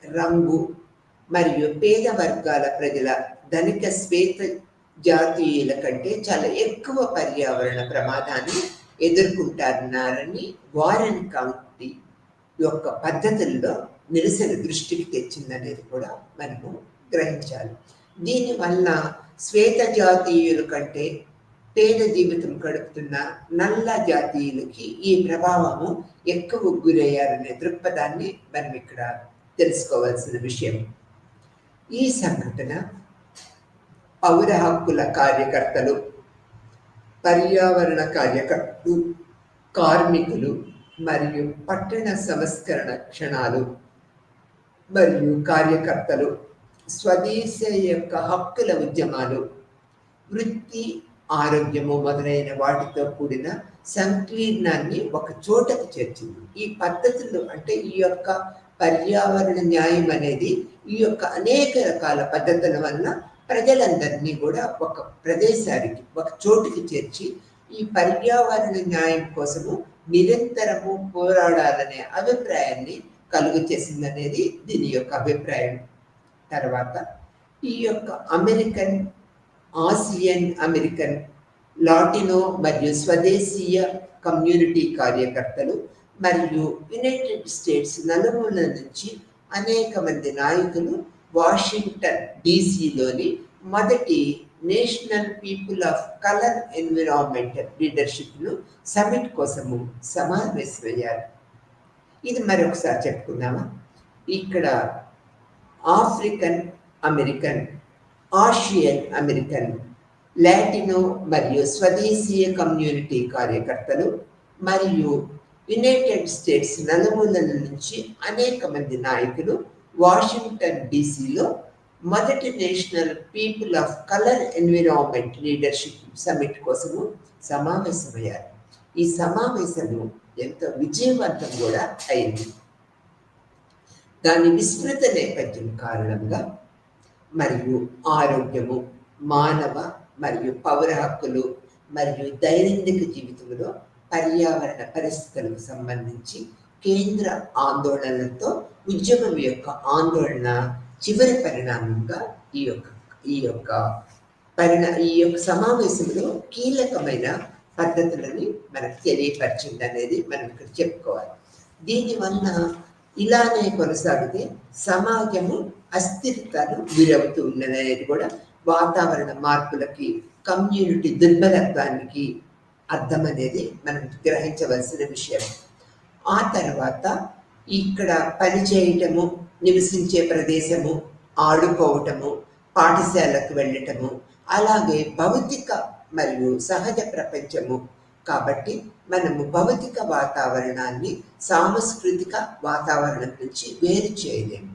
రంగు మరియు పేద వర్గాల ప్రజల ధనిక శ్వేత జాతీయుల కంటే చాలా ఎక్కువ పర్యావరణ ప్రమాదాన్ని ఎదుర్కొంటున్నారని వారెన్ కౌంటీ యొక్క పద్ధతుల్లో నిరసన దృష్టికి తెచ్చిందనేది కూడా మనము గ్రహించాలి. దీనివల్ల శ్వేత జాతీయుల కంటే పేద జీవితం గడుపుతున్న నల్ల జాతీయులకి ఈ ప్రభావము ఎక్కువ గురయ్యారనే దృక్పథాన్ని మనం ఇక్కడ తెలుసుకోవాల్సిన విషయం. ఈ సంఘటన పౌర హక్కుల కార్యకర్తలు, పర్యావరణ కార్యకర్తలు, కార్మికులు మరియు పట్టణ సంస్కరణ క్షణాలు మరియు కార్యకర్తలు, స్వదేశీ యొక్క హక్కుల ఉద్యమాలు, వృత్తి, ఆరోగ్యము మొదలైన వాటితో కూడిన సంకీర్ణాన్ని ఒక చోటకు చేర్చింది. ఈ పద్ధతులు అంటే ఈ యొక్క పర్యావరణ న్యాయం అనేది ఈ యొక్క అనేక రకాల పద్ధతుల వల్ల ప్రజలందరినీ కూడా ఒక ప్రదేశానికి, ఒక చోటుకి చేర్చి ఈ పర్యావరణ న్యాయం కోసము నిరంతరము పోరాడాలనే అభిప్రాయాన్ని కలుగు చేసిందనేది దీని యొక్క అభిప్రాయం. తర్వాత ఈ యొక్క అమెరికన్, ఆసియన్ అమెరికన్, లాటినో మరియు స్వదేశీయ కమ్యూనిటీ కార్యకర్తలు మరియు యునైటెడ్ స్టేట్స్ నలుమూల నుంచి అనేక మంది నాయకులు వాషింగ్టన్ డీసీలోని మొదటి national people of colour environmental లీడర్షిప్ను సమిట్ కోసము సమావేశమయ్యారు. ఇది మరొకసారి చెప్పుకుందామా. ఇక్కడ African American, Asian American, Latino మరియు స్వదేశీయ కమ్యూనిటీ కార్యకర్తలు మరియు యునైటెడ్ స్టేట్స్ నలుమూలల నుంచి అనేక మంది నాయకులు వాషింగ్టన్ డీసీలో మొదటి national people of colour environment leadership summit కోసము సమావేశమయ్యారు. ఈ సమావేశము ఎంతో విజయవంతం కూడా అయింది. దాని విస్తృత నేపథ్యం కారణంగా మరియు ఆరోగ్యము, మానవ మరియు పౌర హక్కులు మరియు దైనందిక జీవితంలో పర్యావరణ పరిస్థితులకు సంబంధించి కేంద్ర ఆందోళనలతో ఉద్యమం యొక్క ఆందోళన చివరి పరిణామంగా ఈ యొక్క సమావేశంలో కీలకమైన పద్ధతులని మనకు తెలియపరిచింది అనేది మనం ఇక్కడ చెప్పుకోవాలి. దీనివల్ల ఇలానే కొనసాగితే సమాజము అస్థిరతను గురవుతూ ఉన్నది అనేది కూడా వాతావరణ మార్పులకి, కమ్యూనిటీ దుర్బలత్వానికి అర్థం అనేది మనం గ్రహించవలసిన విషయం. ఆ తర్వాత ఇక్కడ పనిచేయటము, నివసించే ప్రదేశము, ఆడుకోవటము, పాఠశాలకు వెళ్ళటము, అలాగే భౌతిక మరియు సహజ ప్రపంచము. కాబట్టి మనము భౌతిక వాతావరణాన్ని సాంస్కృతిక వాతావరణం నుంచి వేరు చేయలేము.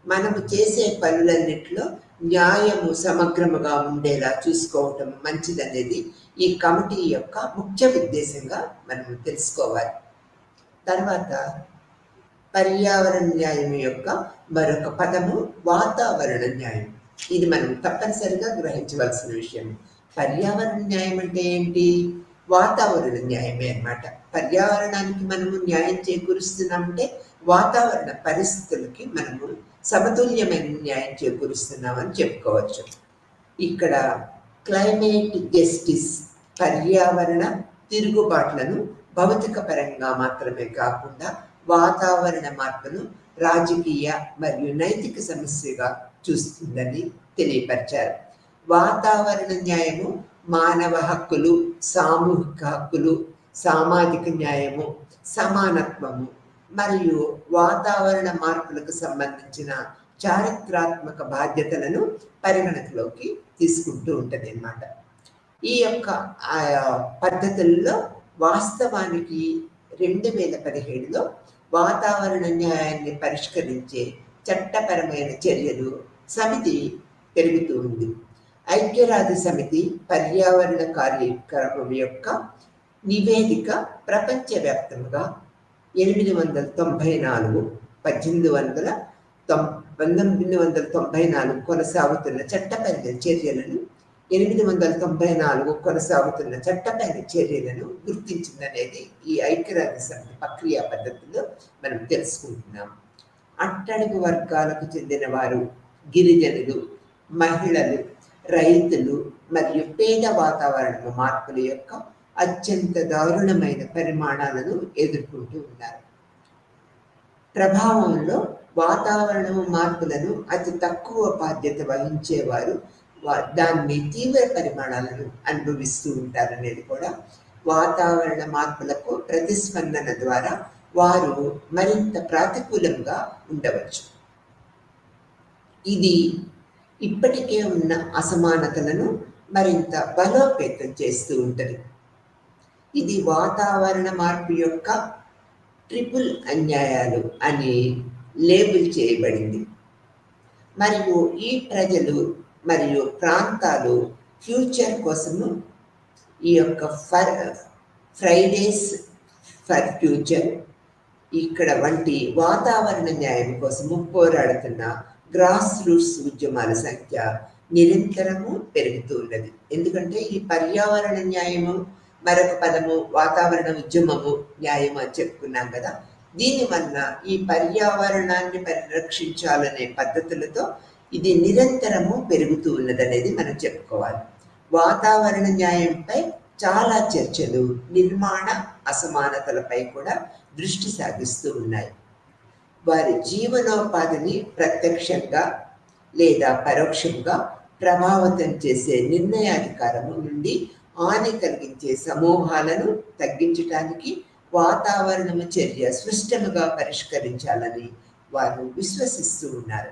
మనము చేసే పనులన్నింటిలో న్యాయము సమగ్రముగా ఉండేలా చూసుకోవటం మంచిదనేది ఈ కమిటీ యొక్క ముఖ్య ఉద్దేశంగా మనం తెలుసుకోవాలి. తర్వాత పర్యావరణ న్యాయం యొక్క మరొక పదము వాతావరణ న్యాయం. ఇది మనం తప్పనిసరిగా గ్రహించవలసిన విషయం. పర్యావరణ న్యాయం అంటే ఏంటి? వాతావరణ న్యాయమే అన్నమాట. పర్యావరణానికి మనము న్యాయం చేకూరుస్తున్నామంటే వాతావరణ పరిస్థితులకి మనము సమతుల్యమైన న్యాయం చేకూరుస్తున్నామని చెప్పుకోవచ్చు. ఇక్కడ క్లైమేట్ జస్టిస్, పర్యావరణ తిరుగుబాట్లను భౌతిక పరంగా మాత్రమే కాకుండా వాతావరణ మార్పును రాజకీయ మరియు నైతిక సమస్యగా చూస్తుందని తెలియపరిచారు. వాతావరణ న్యాయము మానవ హక్కులు, సామూహిక హక్కులు, సామాజిక న్యాయము, సమానత్వము మరియు వాతావరణ మార్పులకు సంబంధించిన చారిత్రాత్మక బాధ్యతలను పరిగణనలోకి తీసుకుంటూ ఉంటుంది అన్నమాట. ఈ యొక్క పద్ధతుల్లో వాస్తవానికి 2017లో వాతావరణ న్యాయాన్ని పరిష్కరించే చట్టపరమైన చర్యలు సమితి పెరుగుతూ ఉంది. ఐక్యరాజ్య సమితి పర్యావరణ కార్యక్రమం యొక్క నివేదిక ప్రపంచవ్యాప్తంగా 1994 కొనసాగుతున్న చట్టపరమైన చర్యలను 894 కొనసాగుతున్న చట్టపరమైన చర్యలను గుర్తించిందనేది ఈ ఐక్యరాజ్య సమితి ప్రక్రియ పద్ధతిలో మనం తెలుసుకుంటున్నాం. అట్టడుగు వర్గాలకు చెందిన వారు, గిరిజనులు, మహిళలు, రైతులు మరియు పేద వాతావరణ మార్పుల యొక్క అత్యంత దారుణమైన పరిమాణాలను ఎదుర్కొంటూ ఉన్నారు. ప్రభావంలో వాతావరణ మార్పులను అతి తక్కువ బాధ్యత వహించేవారు దాన్ని తీవ్ర పరిమాణాలను అనుభవిస్తూ ఉంటారనేది కూడా వాతావరణ మార్పులకు ప్రతిస్పందన ద్వారా వారు మరింత ప్రతికూలంగా ఉండవచ్చు. ఇది ఇప్పటికే ఉన్న అసమానతలను మరింత బలోపేతం చేస్తూ ఉంటుంది. ఇది వాతావరణ మార్పు యొక్క ట్రిపుల్ అన్యాయాలు అని లేబుల్ చేయబడింది. మరియు ఈ ప్రజలు మరియు ప్రాంతాలు ఫ్యూచర్ కోసము ఈ యొక్క ఫ్రైడేస్ ఫర్ ఫ్యూచర్ ఇక్కడ వంటి వాతావరణ న్యాయం కోసము పోరాడుతున్న గ్రాస్ రూట్స్ ఉద్యమాల సంఖ్య నిరంతరము పెరుగుతూ ఉన్నది. ఎందుకంటే ఈ పర్యావరణ న్యాయము, మరొక పదము వాతావరణ ఉద్యమము న్యాయం అని చెప్పుకున్నాం కదా. దీనివల్ల ఈ పర్యావరణాన్ని పరిరక్షించాలనే పద్ధతులతో ఇది నిరంతరము పెరుగుతూ ఉన్నదనేది మనం చెప్పుకోవాలి. వాతావరణ న్యాయంపై చాలా చర్చలు నిర్మాణ అసమానతలపై కూడా దృష్టి సాగిస్తూ ఉన్నాయి. వారి జీవనోపాధిని ప్రత్యక్షంగా లేదా పరోక్షంగా ప్రభావితం చేసే నిర్ణయాధికారము నుండి హాని కలిగించే సమూహాలను తగ్గించడానికి వాతావరణము చర్య స్పష్టంగా పరిష్కరించాలని వారు విశ్వసిస్తూ ఉన్నారు.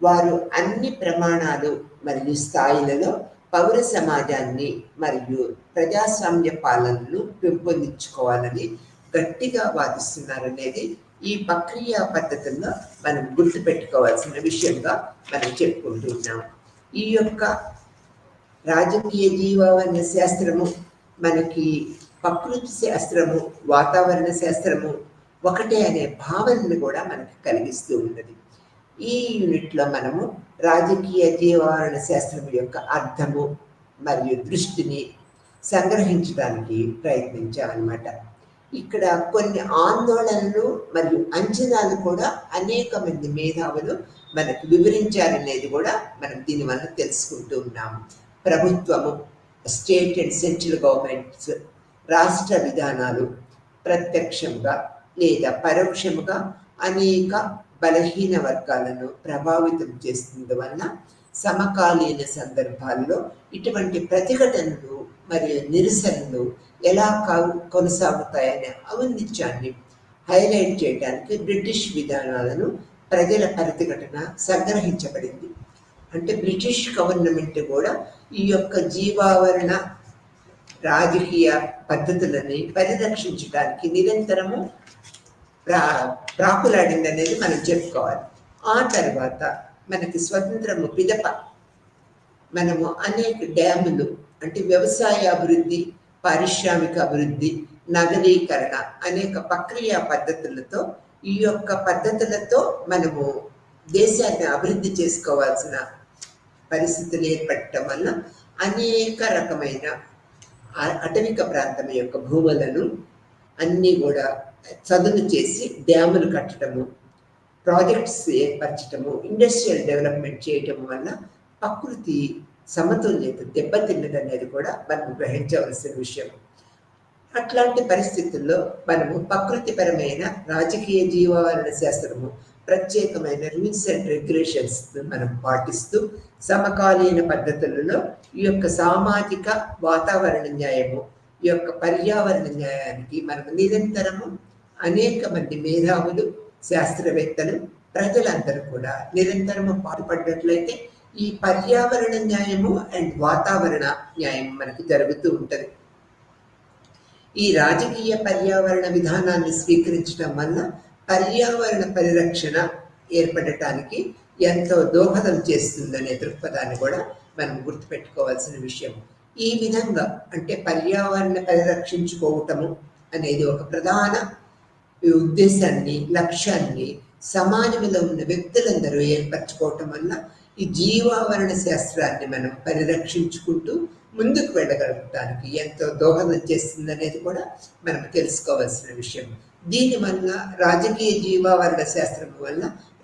వారు అన్ని ప్రమాణాలు మరియు స్థాయిలలో పౌర సమాజాన్ని మరియు ప్రజాస్వామ్య పాలనను పెంపొందించుకోవాలని గట్టిగా వాదిస్తున్నారనేది ఈ ప్రక్రియ పద్ధతుల్లో మనం గుర్తుపెట్టుకోవాల్సిన విషయంగా మనం చెప్పుకుంటూ ఉన్నాం. ఈ యొక్క రాజకీయ జీవావరణ శాస్త్రము మనకి ప్రకృతి శాస్త్రము, వాతావరణ శాస్త్రము ఒకటే అనే భావనను కూడా మనకి కలిగిస్తూ ఉన్నది. ఈ యూనిట్లో మనము రాజకీయ జీవావరణ శాస్త్రం యొక్క అర్థము మరియు దృష్టిని సంగ్రహించడానికి ప్రయత్నించామన్నమాట. ఇక్కడ కొన్ని ఆందోళనలు మరియు అంచనాలు కూడా అనేక మంది మేధావులు మనకు వివరించారనేది కూడా మనం దీనివల్ల తెలుసుకుంటూ ఉన్నాము. ప్రభుత్వము, స్టేట్ అండ్ సెంట్రల్ గవర్నమెంట్స్, రాష్ట్ర విధానాలు ప్రత్యక్షంగా లేదా పరోక్షంగా అనేక బలహీన వర్గాలను ప్రభావితం చేస్తుంది వల్ల సమకాలీన సందర్భాల్లో ఇటువంటి ప్రతిఘటనలు మరియు నిరసనలు ఎలా కొనసాగుతాయనే ఔన్నిత్యాన్ని హైలైట్ చేయడానికి బ్రిటిష్ విధానాలను ప్రజల ప్రతిఘటన సంగ్రహించబడింది. అంటే బ్రిటిష్ గవర్నమెంట్ కూడా ఈ యొక్క జీవావరణ రాజకీయ పద్ధతులని పరిరక్షించడానికి నిరంతరము ప్రాకులాడింది అనేది మనం చెప్పుకోవాలి. ఆ తర్వాత మనకి స్వతంత్రము పిదప మనము అనేక డ్యాములు అంటే వ్యవసాయ అభివృద్ధి, పారిశ్రామిక అభివృద్ధి, నగరీకరణ అనేక ప్రక్రియ పద్ధతులతో ఈ యొక్క పద్ధతులతో మనము దేశాన్ని అభివృద్ధి చేసుకోవాల్సిన పరిస్థితులు ఏర్పడటం వల్ల అనేక రకమైన అటవిక ప్రాంతం యొక్క భూములను అన్నీ కూడా చదును చేసి డ్యాములు కట్టడము, ప్రాజెక్ట్స్ ఏర్పరచడము, ఇండస్ట్రియల్ డెవలప్మెంట్ చేయటం వల్ల ప్రకృతి సమతుల్యత దెబ్బతిన్నదనేది కూడా మనం గ్రహించవలసిన విషయం. అట్లాంటి పరిస్థితుల్లో మనము ప్రకృతిపరమైన రాజకీయ జీవావరణ శాస్త్రము ప్రత్యేకమైన రూల్స్ అండ్ రెగ్యులేషన్స్ మనం పాటిస్తూ సమకాలీన పద్ధతులలో ఈ యొక్క సామాజిక వాతావరణ న్యాయము, ఈ యొక్క పర్యావరణ న్యాయానికి మనము నిరంతరము అనేక మంది మేధావులు, శాస్త్రవేత్తలు, ప్రజలందరూ కూడా నిరంతరము పాటుపడినట్లయితే ఈ పర్యావరణ న్యాయము అండ్ వాతావరణ న్యాయం మనకి జరుగుతూ ఉంటుంది. ఈ రాజకీయ పర్యావరణ విధానాన్ని స్వీకరించడం వల్ల పర్యావరణ పరిరక్షణ ఏర్పడటానికి ఎంతో దోహదం చేస్తుందనే దృక్పథాన్ని కూడా మనం గుర్తుపెట్టుకోవాల్సిన విషయం. ఈ విధంగా అంటే పర్యావరణ పరిరక్షించుకోవటము అనేది ఒక ప్రధాన ఉద్దేశాన్ని, లక్ష్యాన్ని సమాజంలో ఉన్న వ్యక్తులందరూ ఏర్పరచుకోవటం వల్ల ఈ జీవావరణ శాస్త్రాన్ని మనం పరిరక్షించుకుంటూ ముందుకు వెళ్ళగలగడానికి ఎంతో దోహదం చేస్తుందనేది కూడా మనం తెలుసుకోవాల్సిన విషయం. దీనివల్ల రాజకీయ జీవావరణ శాస్త్రం వల్ల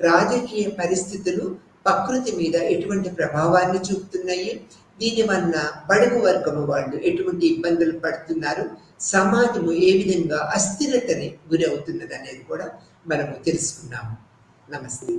రాజకీయ పరిస్థితులు ప్రకృతి మీద ఎటువంటి ప్రభావాన్ని చూపుతున్నాయి, దీనివల్ల బడుగు వర్గము వాళ్ళు ఎటువంటి ఇబ్బందులు పడుతున్నారు, సమాజము ఏ విధంగా అస్థిరతని గురవుతున్నది అనేది కూడా మనము తెలుసుకున్నాము. నమస్తే.